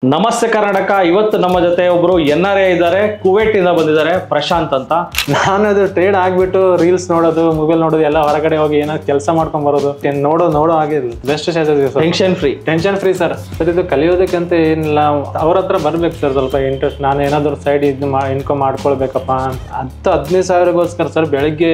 ನಮಸ್ತೆ ಕರ್ನಾಟಕ. ಇವತ್ತು ನಮ್ಮ ಜೊತೆ ಒಬ್ರು NRA ಇದ್ದಾರೆ, ಕುವೈಟ್ ಇಂದ ಬಂದಿದ್ದಾರೆ, ಪ್ರಶಾಂತ್ ಅಂತ. ನಾನು ಅದು ಟ್ರೇಡ್ ಆಗ್ಬಿಟ್ಟು ರೀಲ್ಸ್ ನೋಡೋದು, ಮೊಬೈಲ್ ನೋಡೋದು ಎಲ್ಲ ಹೊರಗಡೆ ಹೋಗಿ ಏನೋ ಕೆಲಸ ಮಾಡ್ಕೊಂಡ್ ಬರೋದು ನೋಡೋ ಆಗಿಲ್ಲ. Best tension free sir. ಇದು ಕಲಿಯೋದಕ್ಕಂತ ಏನಿಲ್ಲ, ಅವ್ರ ಹತ್ರ ಬರ್ಬೇಕು ಸರ್ ಸ್ವಲ್ಪ ಇಂಟ್ರೆಸ್ಟ್. ನಾನು ಏನಾದ್ರು ಸೈಡ್ ಇನ್ಕಮ್ ಮಾಡ್ಕೊಳ್ಬೇಕಪ್ಪ ಅಂತ 15 ಸಾವಿರಗೋಸ್ಕರ ಸರ್ ಬೆಳಗ್ಗೆ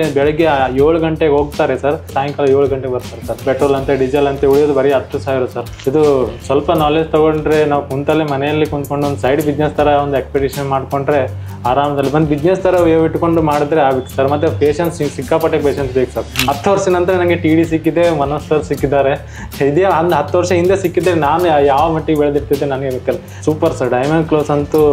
7 ಗಂಟೆಗೆ ಹೋಗ್ತಾರೆ ಸರ್, ಸಾಯಂಕಾಲ 7 ಗಂಟೆಗೆ ಬರ್ತಾರೆ ಸರ್. ಪೆಟ್ರೋಲ್ ಅಂತೆ ಡೀಸೆಲ್ ಅಂತೆ ಉಳಿಯೋದು ಬರೀ 10 ಸಾವಿರ ಸರ್. ಇದು ಸ್ವಲ್ಪ ನಾಲೆಜ್ ತಗೊಂಡ್ರೆ ನಾವು ಮನೆಯಲ್ಲಿ ಕುಂತ್ಕೊಂಡು ಒಂದು ಸೈಡ್ ಬಿಸ್ನೆಸ್ ತರ ಒಂದು ಎಕ್ಸ್ಪೆಕ್ಟೇಷನ್ ಮಾಡ್ಕೊಂಡ್ರೆ ಆರಾಮದಲ್ಲಿ ಬಂದು ಬಿಸ್ನೆಸ್ ತರ ಇಟ್ಕೊಂಡು ಮಾಡಿದ್ರೆ ಆಗುತ್ತೆ ಸರ್. ಮತ್ತೆ ಪೇಷನ್ಸ್, ಸಿಕ್ಕಾಪಟ್ಟೆ ಪೇಷನ್ಸ್ ಬೇಕು ಸರ್. 10 ವರ್ಷ ನಂತರ ನನಗೆ TD ಸಿಕ್ಕಿದೆ, ಮನೋಜ್ ಸರ್ ಸಿಕ್ಕಿದ್ದಾರೆ. ಇದೇ 10 ವರ್ಷ ಹಿಂದೆ ಸಿಕ್ಕಿದ್ರೆ ನಾನು ಯಾವ ಮಟ್ಟಿಗೆ ಬೆಳೆದಿರ್ತಿದ್ದೆ ನನಗೆ ಬೇಕಲ್ಲ. Super sir. ಡೈಮಂಡ್ ಕ್ಲೋಸ್ ಅಂತೂ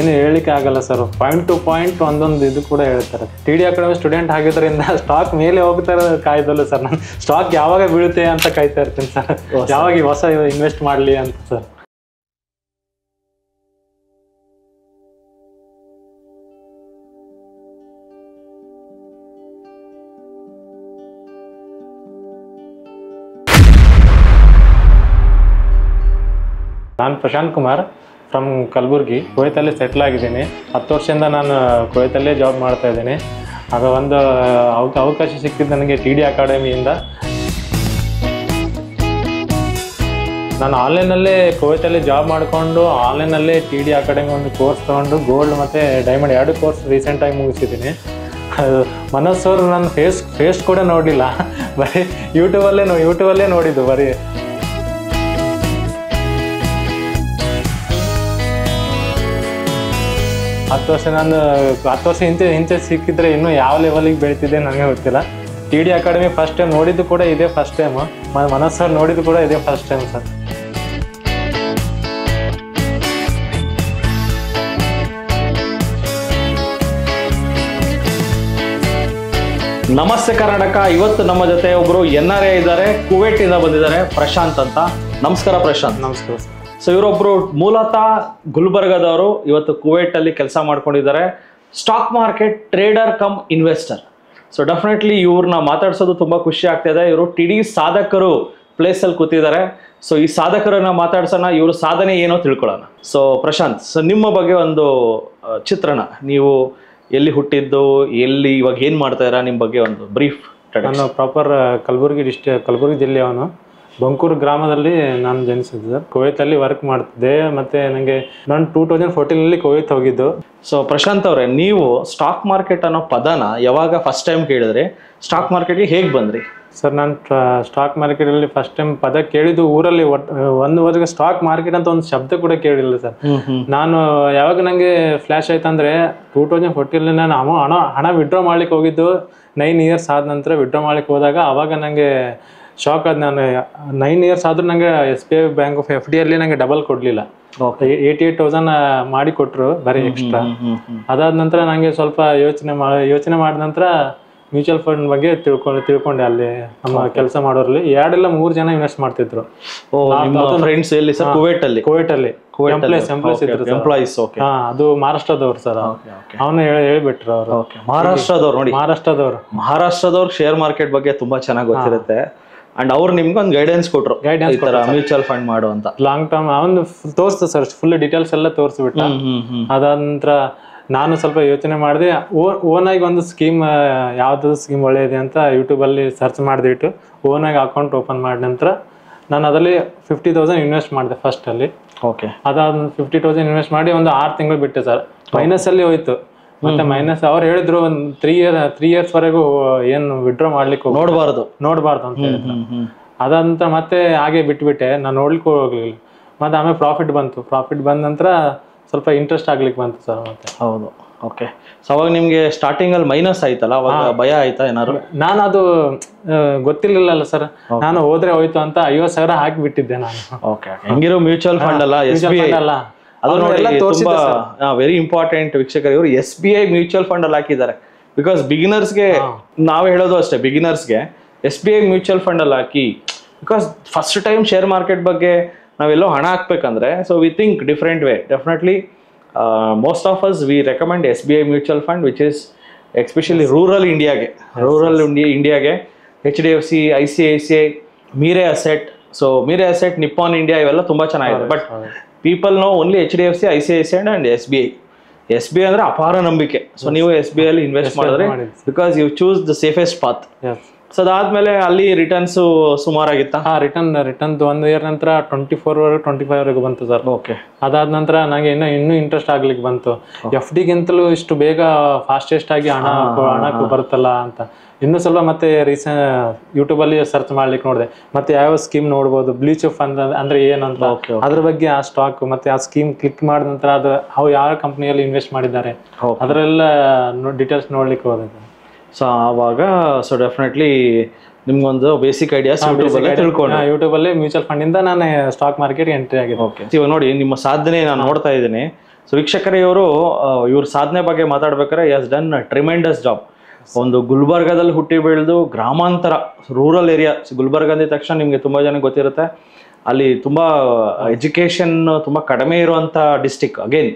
ಏನು ಹೇಳಿಕೆ ಆಗಲ್ಲ ಸರ್. ಪಾಯಿಂಟ್ ಟು ಪಾಯಿಂಟ್ ಒಂದೊಂದು ಇದು ಕೂಡ ಹೇಳ್ತಾರೆ. TD ಅಕಾಡೆಮಿ ಸ್ಟೂಡೆಂಟ್ ಆಗಿದ್ದರಿಂದ ಸ್ಟಾಕ್ ಮೇಲೆ ಹೋಗ್ತಾರೆ ಕಾಯ್ದಲ್ಲ ಸರ್. ನಾನು ಸ್ಟಾಕ್ ಯಾವಾಗ ಬೀಳುತ್ತೆ ಅಂತ ಕಾಯ್ತಾ ಇರ್ತೀನಿ ಸರ್, ಯಾವಾಗ ಹೊಸ ಇನ್ವೆಸ್ಟ್ ಮಾಡಲಿ ಅಂತ ಸರ್. ನಾನು ಪ್ರಶಾಂತ್ ಕುಮಾರ್ ಫ್ರಮ್ ಕಲಬುರ್ಗಿ. ಕುವೈತಲ್ಲಿ ಸೆಟ್ಲ್ ಆಗಿದ್ದೀನಿ. 10 ವರ್ಷದಿಂದ ನಾನು ಕುವೈತಲ್ಲೇ ಜಾಬ್ ಮಾಡ್ತಾ ಇದ್ದೀನಿ. ಆಗ ಒಂದು ಅವಕಾಶ ಸಿಕ್ಕಿದ್ದು ನನಗೆ TD ಅಕಾಡೆಮಿಯಿಂದ. ನಾನು ಆನ್ಲೈನಲ್ಲೇ ಕುವೈತಲ್ಲಿ ಜಾಬ್ ಮಾಡಿಕೊಂಡು ಆನ್ಲೈನಲ್ಲೇ TD ಅಕಾಡೆಮಿ ಒಂದು ಕೋರ್ಸ್ ತೊಗೊಂಡು ಗೋಲ್ಡ್ ಮತ್ತು ಡೈಮಂಡ್ 2 ಕೋರ್ಸ್ ರೀಸೆಂಟಾಗಿ ಮುಗಿಸಿದ್ದೀನಿ. ಮನೋಜ್ ಸರ್ ನನ್ನ ಫೇಸ್ ಕೂಡ ನೋಡಲಿಲ್ಲ, ಬರೀ ಯೂಟ್ಯೂಬಲ್ಲೇ ನೋಡಿದ್ದು ಬರೀ. ಹತ್ತು ವರ್ಷ ಹಿಂದೆ ಸಿಕ್ಕಿದ್ರೆ ಇನ್ನೂ ಯಾವ ಲೆವೆಲಿಗೆ ಬೆಳೀತಿದ್ದೆ ನನಗೆ ಗೊತ್ತಿಲ್ಲ. TD ಅಕಾಡೆಮಿ ಫಸ್ಟ್ ಟೈಮ್ ನೋಡಿದ್ದು ಕೂಡ ಇದೇ ಫಸ್ಟ್ ಟೈಮ್. ಮನೋಜ್ ಸರ್ ನೋಡಿದ್ದು ಕೂಡ ಇದೇ ಫಸ್ಟ್ ಟೈಮ್ ಸರ್. ನಮಸ್ತೆ ಕರ್ನಾಟಕ. ಇವತ್ತು ನಮ್ಮ ಜೊತೆ ಒಬ್ರು NRA ಇದ್ದಾರೆ, ಕುವೈಟ್ ಇಂದ ಬಂದಿದ್ದಾರೆ, ಪ್ರಶಾಂತ್ ಅಂತ. ನಮಸ್ಕಾರ ಪ್ರಶಾಂತ್. ನಮಸ್ಕಾರ ಸರ್. ಸೊ ಇವರೊಬ್ರು ಮೂಲತಃ ಗುಲ್ಬರ್ಗದವರು, ಇವತ್ತು ಕುವೈಟ್ ಅಲ್ಲಿ ಕೆಲಸ ಮಾಡ್ಕೊಂಡಿದ್ದಾರೆ. Stock market trader come investor. So definitely ಇವ್ರನ್ನ ಮಾತಾಡ್ಸೋದು ತುಂಬಾ ಖುಷಿ ಆಗ್ತಿದೆ. ಇವರು TD ಸಾಧಕರು ಪ್ಲೇಸ್ ಅಲ್ಲಿ ಕೂತಿದ್ದಾರೆ. ಸೊ ಈ ಸಾಧಕರನ್ನ ಮಾತಾಡ್ಸೋಣ, ಇವ್ರ ಸಾಧನೆ ಏನೋ ತಿಳ್ಕೊಳ್ಳೋಣ. ಸೊ ಪ್ರಶಾಂತ್, ಸೊ ನಿಮ್ಮ ಬಗ್ಗೆ ಒಂದು ಚಿತ್ರಣ, ನೀವು ಎಲ್ಲಿ ಹುಟ್ಟಿದ್ದು, ಎಲ್ಲಿ ಇವಾಗ ಏನ್ ಮಾಡ್ತಾ ಇದ್ದೀರಾ, ನಿಮ್ಮ ಬಗ್ಗೆ ಒಂದು ಬ್ರೀಫ್. ನಾನು ಪ್ರಾಪರ್ ಕಲಬುರ್ಗಿ ಜಿಲ್ಲೆಯವನು. ಬಂಕೂರು ಗ್ರಾಮದಲ್ಲಿ ನಾನು ಜನಿಸಿದ್ದೆ ಸರ್. ಕುವೈತಲ್ಲಿ ವರ್ಕ್ ಮಾಡ್ತಿದ್ದೆ. ಮತ್ತೆ ನನಗೆ ನಾನು 2014 ಕುವೈತ್ ಹೋಗಿದ್ದು. ಸೊ ಪ್ರಶಾಂತ್ ಅವರೇ, ನೀವು ಸ್ಟಾಕ್ ಮಾರ್ಕೆಟ್ ಅನ್ನೋ ಪದನ ಯಾವಾಗ ಫಸ್ಟ್ ಟೈಮ್ ಕೇಳಿದ್ರಿ? ಸ್ಟಾಕ್ ಮಾರ್ಕೆಟ್ಗೆ ಹೇಗೆ ಬಂದ್ರಿ? ಸರ್ ನಾನು ಸ್ಟಾಕ್ ಮಾರ್ಕೆಟಲ್ಲಿ ಫಸ್ಟ್ ಟೈಮ್ ಪದ ಕೇಳಿದ್ದು ಊರಲ್ಲಿ. ಒಂದು ವರ್ಷಕ್ಕೆ ಸ್ಟಾಕ್ ಮಾರ್ಕೆಟ್ ಅಂತ ಒಂದು ಶಬ್ದ ಕೂಡ ಕೇಳಿಲ್ಲ ಸರ್. ನಾನು ಯಾವಾಗ ನನಗೆ ಫ್ಲ್ಯಾಶ್ ಆಯ್ತಂದ್ರೆ 2014 ನಾನು ಹಣ ವಿಡ್ರಾ ಮಾಡ್ಲಿಕ್ಕೆ ಹೋಗಿದ್ದು. 9 ಇಯರ್ಸ್ ಆದ ನಂತರ ವಿಡ್ರಾ ಮಾಡ್ಲಿಕ್ಕೆ ಹೋದಾಗ ಅವಾಗ ನನಗೆ ಶಾಕ್ ಆದ. ನಾನು 9 ಇಯರ್ಸ್ ಆದ್ರೂ ನನಗೆ SBI ಬ್ಯಾಂಕ್ ಆಫ್ FD ಅಲ್ಲಿ ನನಗೆ ಡಬಲ್ ಕೊಡಲಿಲ್ಲ. 88,000 ಮಾಡಿ ಕೊಟ್ಟರು ಬರೀ ಎಕ್ಸ್ಟ್ರಾ. ಅದಾದ ನಂತರ ನನಗೆ ಸ್ವಲ್ಪ ಯೋಚನೆ ಮಾಡಿದ ನಂತರ ಮ್ಯೂಚುವಲ್ ಫಂಡ್ ಬಗ್ಗೆ ತಿಳ್ಕೊಂಡೆ. ಅಲ್ಲಿ ನಮ್ಮ ಕೆಲಸ ಮಾಡೋರಲ್ಲಿ 2-3 ಜನ ಇನ್ವೆಸ್ಟ್ ಮಾಡ್ತಿದ್ರು. ಅದು ಮಹಾರಾಷ್ಟ್ರದವ್ರು ಸರ್. ಅವನು ಹೇಳ್ಬಿಟ್ರು ಅವರು. ಮಹಾರಾಷ್ಟ್ರದವ್ರು ಶೇರ್ ಮಾರ್ಕೆಟ್ ಬಗ್ಗೆ ತುಂಬಾ ಚೆನ್ನಾಗಿ ಗೊತ್ತಿರುತ್ತೆ. ಅಂಡ್ ಅವ್ರು ನಿಮ್ಗೆ ಒಂದು ಗೈಡೆನ್ಸ್ ಕೊಟ್ರು, ಮ್ಯೂಚುವಲ್ ಫಂಡ್ ಮಾಡು ಅಂತ. ಲಾಂಗ್ ಟರ್ಮ್ ಅವನು ತೋರಿಸ್ತು ಸರ್, ಫುಲ್ ಡೀಟೇಲ್ಸ್ ಎಲ್ಲ ತೋರಿಸ್ಬಿಟ್ಟ. ಅದಾದ ನಂತರ ನಾನು ಸ್ವಲ್ಪ ಯೋಚನೆ ಮಾಡಿದೆ. ಓನಾಗಿ ಒಂದು ಸ್ಕೀಮ್, ಯಾವ್ದು ಸ್ಕೀಮ್ ಒಳ್ಳೆಯದೆ ಅಂತ ಯೂಟ್ಯೂಬಲ್ಲಿ ಸರ್ಚ್ ಮಾಡಿಬಿಟ್ಟು ಓನಾಗಿ ಅಕೌಂಟ್ ಓಪನ್ ಮಾಡಿದ ನಂತರ ನಾನು ಅದರಲ್ಲಿ 50,000 ಇನ್ವೆಸ್ಟ್ ಮಾಡಿದೆ ಫಸ್ಟಲ್ಲಿ. ಓಕೆ. ಅದಾದ 50,000 ಇನ್ವೆಸ್ಟ್ ಮಾಡಿ ಒಂದು 6 ತಿಂಗಳು ಬಿಟ್ಟೆ ಸರ್. ಮೈನಸಲ್ಲಿ ಹೋಯ್ತು. ಮತ್ತೆ ಮೈನಸ್ ಅವ್ರು ಹೇಳಿದ್ರು ಒಂದು 3 ಇಯರ್ಸ್ ವರೆಗೂ ಏನು ವಿಡ್ರಾ ಮಾಡ್ಲಿಕ್ಕೆ ನೋಡಬಾರ್ದು ಅಂತ ಹೇಳಿದ್ರು. ಅದಾದ ನಂತರ ಮತ್ತೆ ಹಾಗೆ ಬಿಟ್ಬಿಟ್ಟೆ, ನಾನು ನೋಡ್ಲಿಕ್ಕೆ ಹೋಗ್ಲಿಲ್ಲ. ಮತ್ತೆ ಆಮೇಲೆ ಪ್ರಾಫಿಟ್ ಬಂದ ನಂತರ ಸ್ವಲ್ಪ ಇಂಟ್ರೆಸ್ಟ್ ಆಗ್ಲಿಕ್ಕೆ ಬಂತು ಸರ್. ಮತ್ತೆ ಹೌದು. ಓಕೆ. ಸೊ ಅವಾಗ ನಿಮ್ಗೆ ಸ್ಟಾರ್ಟಿಂಗ್ ಅಲ್ಲಿ ಮೈನಸ್ ಆಯ್ತಲ್ಲ, ಅವಾಗ ಭಯ ಆಯ್ತಾ ಏನಾದ್ರು? ನಾನು ಅದು ಗೊತ್ತಿರ್ಲಿಲ್ಲ ಸರ್. ನಾನು ಹೋದ್ರೆ ಹೋಯ್ತು ಅಂತ 50,000 ಹಾಕಿ ಬಿಟ್ಟಿದ್ದೆ ನಾನು. ಓಕೆ. ಹೆಂಗಿರೋ ಮ್ಯೂಚುವಲ್ ಫಂಡ್ ಅಲ್ಲ, SBI ಅಲ್ಲ. ಅದು ನೋಡಿ ತುಂಬಾ ವೆರಿ ಇಂಪಾರ್ಟೆಂಟ್ ವೀಕ್ಷಕರು, ಇವರು SBI ಮ್ಯೂಚುವಲ್ ಫಂಡ್ ಅಲ್ಲಿ ಹಾಕಿದ್ದಾರೆ. ಬಿಕಾಸ್ ಬಿಗಿನರ್ಸ್ಗೆ ನಾವೇ ಹೇಳೋದು ಅಷ್ಟೇ, ಬಿಗಿನರ್ಸ್ಗೆ SBI ಮ್ಯೂಚುವಲ್ ಫಂಡ್ ಅಲ್ಲಿ ಹಾಕಿ. Because first time share market ಬಗ್ಗೆ ನಾವೆಲ್ಲೋ ಹಣ ಹಾಕ್ಬೇಕಂದ್ರೆ, so we think different way. Definitely most of us we recommend SBI mutual fund, which is especially rural ಇಂಡಿಯಾಗೆ HDFC, ICICI, Mirae asset. So Mirae asset, Nippon India ಇವೆಲ್ಲ ತುಂಬಾ ಚೆನ್ನಾಗಿದೆ. But people know only HDFC, ICICI and SBI ಅಂದ್ರೆ ಅಪಾರ ನಂಬಿಕೆ. So ನೀವು SBI ಅಲ್ಲಿ invest ಮಾಡಿದ್ರೆ because you choose the safest path. So ಅದಾದ್ಮೇಲೆ ಅಲ್ಲಿ ರಿಟರ್ನ್ಸ್ ಸುಮಾರಾಗಿತ್ತಾ? ರಿಟರ್ನ್ 1 ಇಯರ್ ನಂತರ 25 ಬಂತು ಸರ್. ಓಕೆ. ಅದಾದ ನಂತರ ನನಗೆ ಇನ್ನೂ ಇಂಟ್ರೆಸ್ಟ್ ಆಗ್ಲಿಕ್ಕೆ ಬಂತು. FD ಗಿಂತಲೂ ಇಷ್ಟು ಬೇಗ ಫಾಸ್ಟೆಸ್ಟ್ ಆಗಿ ಹಣ ಬರುತ್ತಲ್ಲ ಅಂತ ಇನ್ನೂ ಸ್ವಲ್ಪ ಮತ್ತೆ ಯೂಟ್ಯೂಬ್ ಅಲ್ಲಿ ಸರ್ಚ್ ಮಾಡ್ಲಿಕ್ಕೆ ನೋಡಿದೆ. ಮತ್ತೆ ಯಾವ ಸ್ಕೀಮ್ ನೋಡ್ಬೋದು, ಬ್ಲೂ ಚಿಪ್ ಅಂದ್ರೆ ಏನು ಅಂತ, ಅದ್ರ ಬಗ್ಗೆ ಆ ಸ್ಟಾಕ್ ಮತ್ತೆ ಆ ಸ್ಕೀಮ್ ಕ್ಲಿಕ್ ಮಾಡಿದ ನಂತರ ಅದು ಅವು ಯಾವ ಕಂಪ್ನಿಯಲ್ಲಿ ಇನ್ವೆಸ್ಟ್ ಮಾಡಿದ್ದಾರೆ ಅದರೆಲ್ಲ ಡೀಟೇಲ್ಸ್ ನೋಡ್ಲಿಕ್ಕೆ ಹೋದೆ. ಸೊ ಆವಾಗ ಡೆಫಿನೆಟ್ಲಿ ನಿಮ್ಗೊಂದು ಬೇಸಿಕ್ ಐಡಿಯಾಸ್ ಯೂಟ್ಯೂಬ್ ಅಲ್ಲಿ ಮ್ಯೂಚುವಲ್ ಫಂಡ್ ಇಂದ ನಾನು ಸ್ಟಾಕ್ ಮಾರ್ಕೆಟ್ ಎಂಟ್ರಿ ಆಗಿದೆ. ಇವಾಗ ನೋಡಿ ನಿಮ್ಮ ಸಾಧನೆ ನಾನು ನೋಡ್ತಾ ಇದ್ದೀನಿ. ಸೊ ವೀಕ್ಷಕರೇ, ಇವ್ರ ಸಾಧನೆ ಬಗ್ಗೆ ಮಾತಾಡ್ಬೇಕಾದ್ರೆ he has done tremendous job. ಒಂದು ಗುಲ್ಬರ್ಗಾದಲ್ಲಿ ಹುಟ್ಟಿ ಬೆಳೆದು ಗ್ರಾಮಾಂತರ ರೂರಲ್ ಏರಿಯಾ. ಗುಲ್ಬರ್ಗ ಅಂದ ತಕ್ಷಣ ನಿಮ್ಗೆ ತುಂಬಾ ಜನ ಗೊತ್ತಿರುತ್ತೆ, ಅಲ್ಲಿ ತುಂಬಾ ಎಜುಕೇಶನ್ ತುಂಬಾ ಕಡಿಮೆ ಇರುವಂತ ಡಿಸ್ಟಿಕ್. ಅಗೇನ್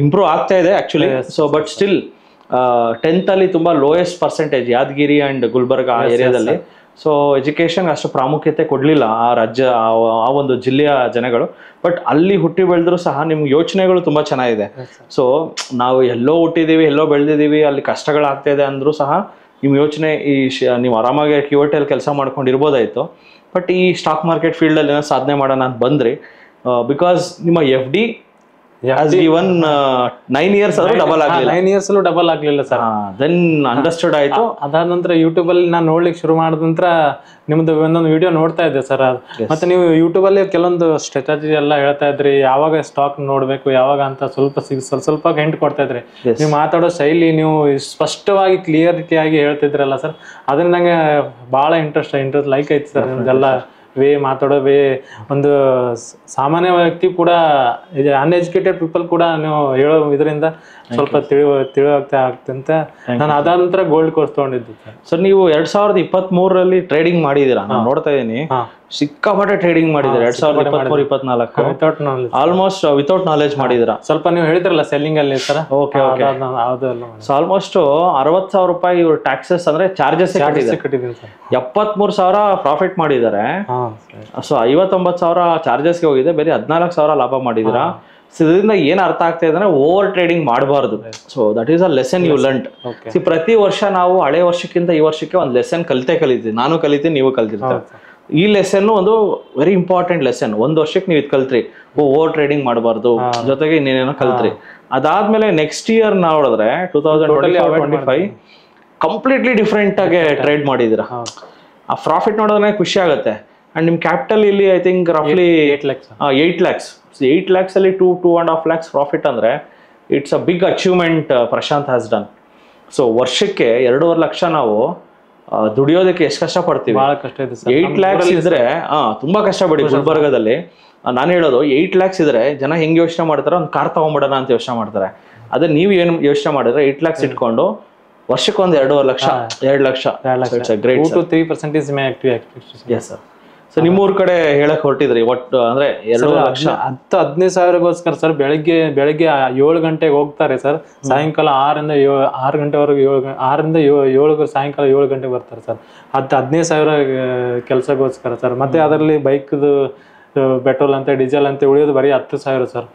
ಇಂಪ್ರೂವ್ ಆಗ್ತಾ ಇದೆ actually. So but still 10th ಅಲ್ಲಿ ತುಂಬಾ lowest percentage Yadgiri and Gulbarga ಆ ಏರಿಯಾದಲ್ಲಿ. ಸೊ ಎಜುಕೇಶನ್ ಅಷ್ಟು ಪ್ರಾಮುಖ್ಯತೆ ಕೊಡ್ಲಿಲ್ಲ ಆ ರಾಜ್ಯ, ಆ ಒಂದು ಜಿಲ್ಲೆಯ ಜನಗಳು. ಬಟ್ ಅಲ್ಲಿ ಹುಟ್ಟಿ ಬೆಳೆದ್ರು ಸಹ ನಿಮ್ಗೆ ಯೋಚನೆಗಳು ತುಂಬಾ ಚೆನ್ನಾಗಿದೆ. ಸೊ ನಾವು ಎಲ್ಲೋ ಹುಟ್ಟಿದೀವಿ, ಎಲ್ಲೋ ಬೆಳೆದಿದ್ದೀವಿ, ಅಲ್ಲಿ ಕಷ್ಟಗಳಾಗ್ತಾ ಇದೆ ಅಂದ್ರೂ ಸಹ ನಿಮ್ಮ ಯೋಚನೆ ನೀವು ಆರಾಮಾಗಿ QIT ಕೆಲಸ ಮಾಡ್ಕೊಂಡಿರ್ಬೋದಾಯ್ತು. ಬಟ್ ಈ ಸ್ಟಾಕ್ ಮಾರ್ಕೆಟ್ ಫೀಲ್ಡಲ್ಲಿ ಏನೋ ಸಾಧನೆ ಮಾಡೋಣ ಅಂತ ಬಂದ್ರಿ. ಬಿಕಾಸ್ ನಿಮ್ಮ FD has given 9 years ಆದ್ರೂ ಡಬಲ್ ಆಗಲಿಲ್ಲ. 9 years ಅಲ್ಲೂ ಡಬಲ್ ಆಗ್ಲಿಲ್ಲ ಸರ್. ದೆನ್ ಅಂಡರ್ಸ್ಟುಡ್ ಆಯ್ತು. ಅದಾದ ನಂತರ ಯೂಟ್ಯೂಬ್ ಅಲ್ಲಿ ನಾನು ನೋಡ್ಲಿಕ್ಕೆ ಶುರು ಮಾಡಿದ ನಂತರ ನಿಮ್ದು ಒಂದೊಂದು ವಿಡಿಯೋ ನೋಡ್ತಾ ಇದ್ದೆ ಸರ್. ಮತ್ತೆ ನೀವು ಯೂಟ್ಯೂಬ್ ಅಲ್ಲಿ ಕೆಲವೊಂದು ಸ್ಟ್ರಾಟಜಿ ಎಲ್ಲ ಹೇಳ್ತಾ ಇದ್ರಿ, ಯಾವಾಗ ಸ್ಟಾಕ್ ನೋಡ್ಬೇಕು ಯಾವಾಗ ಅಂತ ಸ್ವಲ್ಪ ಹಿಂಟ್ ಕೊಡ್ತಾ ಇದ್ರಿ. ನೀವು ಮಾತಾಡೋ ಶೈಲಿ, ನೀವು ಸ್ಪಷ್ಟವಾಗಿ ಕ್ಲಿಯರಿಟಿ ಆಗಿ ಹೇಳ್ತಿದ್ರಲ್ಲ ಸರ್, ಅದನ್ನ ನಂಗೆ ಬಹಳ ಇಂಟ್ರೆಸ್ಟ್ ಲೈಕ್ ಐತಿ ಸರ್. ನಿಮ್ದೆಲ್ಲ ಮಾತಾಡೋ ಒಂದು ಸಾಮಾನ್ಯ ವ್ಯಕ್ತಿ ಕೂಡ, ಅನ್ಎಜುಕೇಟೆಡ್ ಪೀಪಲ್ ಕೂಡ ನೀವು ಹೇಳೋ ಇದರಿಂದ ಸ್ವಲ್ಪ ತಿಳಿವಾಗ್ತಾ ಆಗ್ತಂತ ನಾನು ಅದಾದ ನಂತರ ಗೋಲ್ಡ್ ಕೋರ್ಸ್ ತಗೊಂಡಿದ್ದು ಸರ್. ನೀವು 2023ರಲ್ಲಿ ಟ್ರೇಡಿಂಗ್ ಮಾಡಿದೀರಾ, ನಾನು ನೋಡ್ತಾ ಇದೀನಿ. ಸಿಕ್ಕಾಪಟ್ಟೆ ಟ್ರೇಡಿಂಗ್ ಮಾಡಿದ್ದೀರಾ 2023-24 ಆಲ್ಮೋಸ್ಟ್ ವಿತೌಟ್ ನಾಲೆಜ್ ಮಾಡಿದಿರಾ. ಸ್ವಲ್ಪ ನೀವು ಹೇಳಿದ್ರಲ್ಲ ಸೆಲ್ಲಿಂಗ್ ಅಲ್ಲಿ sir. Okay okay. So almost 60,000 ರೂಪಾಯಿ ಇವರು ಟ್ಯಾಕ್ಸಸ್ ಅಂದ್ರೆ ಚಾರ್ಜಸ್ ಕಟ್ಟಿದ್ದೀನಿ ಸರ್. 73,000 ಪ್ರಾಫಿಟ್ ಮಾಡಿದ್ದಾರೆ. ಸೊ 59,000 ಚಾರ್ಜಸ್ಗೆ ಹೋಗಿದೆ, ಬೇರೆ 14,000 ಲಾಭ ಮಾಡಿದಿರಾ. ಸೊ ಇದರಿಂದ ಏನ್ ಅರ್ಥ ಆಗ್ತಾ ಇದೆ ಅಂದ್ರೆ ಓವರ್ ಟ್ರೇಡಿಂಗ್ ಮಾಡಬಾರ್ದು. So that is a lesson you learned. ಪ್ರತಿ ವರ್ಷ ನಾವು ಹಳೆ ವರ್ಷಕ್ಕಿಂತ ಈ ವರ್ಷಕ್ಕೆ ಒಂದು ಲೆಸನ್ ಕಲಿತೀವಿ. ನಾನು ಕಲಿತೀನಿ, ನೀವು ಕಲ್ತಿರ್ತೀವಿ. ಈ ಲೆಸನ್ ಒಂದು ವೆರಿ ಇಂಪಾರ್ಟೆಂಟ್ ಲೆಸನ್. 1 ವರ್ಷಕ್ಕೆ ನೀವು ಇದು ಕಲ್ತ್ರಿ, ಓವರ್ ಟ್ರೇಡಿಂಗ್ ಮಾಡಬಾರ್ದು, ಜೊತೆಗೆ ಇನ್ನೇನೇನೋ ಕಲ್ತ್ರಿ. ಅದಾದ್ಮೇಲೆ ನೆಕ್ಸ್ಟ್ ಇಯರ್ ನೋಡಿದ್ರೆ 2025 ಕಂಪ್ಲೀಟ್ಲಿ ಡಿಫ್ರೆಂಟ್ ಆಗಿ ಟ್ರೇಡ್ ಮಾಡಿದಿರಾ. ಆ ಪ್ರಾಫಿಟ್ ನೋಡಿದ್ರೆ ಖುಷಿ ಆಗುತ್ತೆ. ಅಂಡ್ ನಿಮ್ ಕ್ಯಾಪಿಟಲ್ ಇಲ್ಲಿ ಐ ಥಿಂಕ್ ರಫ್ಲಿ 8 lakhs. 8 lakhs ಅಲ್ಲಿ 2.5 lakhs ಪ್ರಾಫಿಟ್ ಅಂದ್ರೆ it's a big achievement Prashant has done. So ವರ್ಷಕ್ಕೆ 2.5 ಲಕ್ಷ ನಾವು ದುಡಿಯೋದಕ್ಕೆ ಎಷ್ಟು ಕಷ್ಟ ಪಡ್ತೀವಿ. 8 lakhs ಇದ್ರೆ ತುಂಬಾ ಕಷ್ಟ ಪಡಿ. ಗುಲ್ಬರ್ಗದಲ್ಲಿ ನಾನು ಹೇಳೋದು 8 lakhs ಇದ್ರೆ ಜನ ಹೆಂಗ್ ಯೋಚನೆ ಮಾಡ್ತಾರೆ, ಒಂದು ಕಾರ್ ತಗೊಂಡ್ಬಿಡೋಣ ಅಂತ ಯೋಚನೆ ಮಾಡ್ತಾರೆ. ಅದೇ ನೀವು ಏನು ಯೋಚನೆ ಮಾಡಿದ್ರೆ 8 lakhs ಇಟ್ಕೊಂಡು ವರ್ಷಕ್ಕೆ ಒಂದು 2.5 lakh 2 lakh. Great. 2-3% my active expectation. Yes sir. So ನಿಮ್ಮೂರ್ ಕಡೆ ಹೇಳಕ್ ಹೊರಟಿದ್ರಿ ಒಟ್ಟು ಅಂದ್ರೆ 2 ಲಕ್ಷ 10-15 ಸಾವಿರಗೋಸ್ಕರ ಸರ್. ಬೆಳಿಗ್ಗೆ 7 ಗಂಟೆಗೆ ಹೋಗ್ತಾರೆ ಸರ್, ಸಾಯಂಕಾಲ 6 ಗಂಟೆವರೆಗೆ 7 ಸಾಯಂಕಾಲ 7 ಗಂಟೆಗೆ ಬರ್ತಾರೆ ಸರ್. 15 ಸಾವಿರ ಕೆಲಸಗೋಸ್ಕರ ಸರ್. ಮತ್ತೆ ಅದರಲ್ಲಿ ಬೈಕ್ದು ಪೆಟ್ರೋಲ್ ಅಂತ ಡೀಸೆಲ್ ಅಂತ ಉಳಿಯೋದು ಬರೀ 10 ಸಾವಿರ ಸರ್.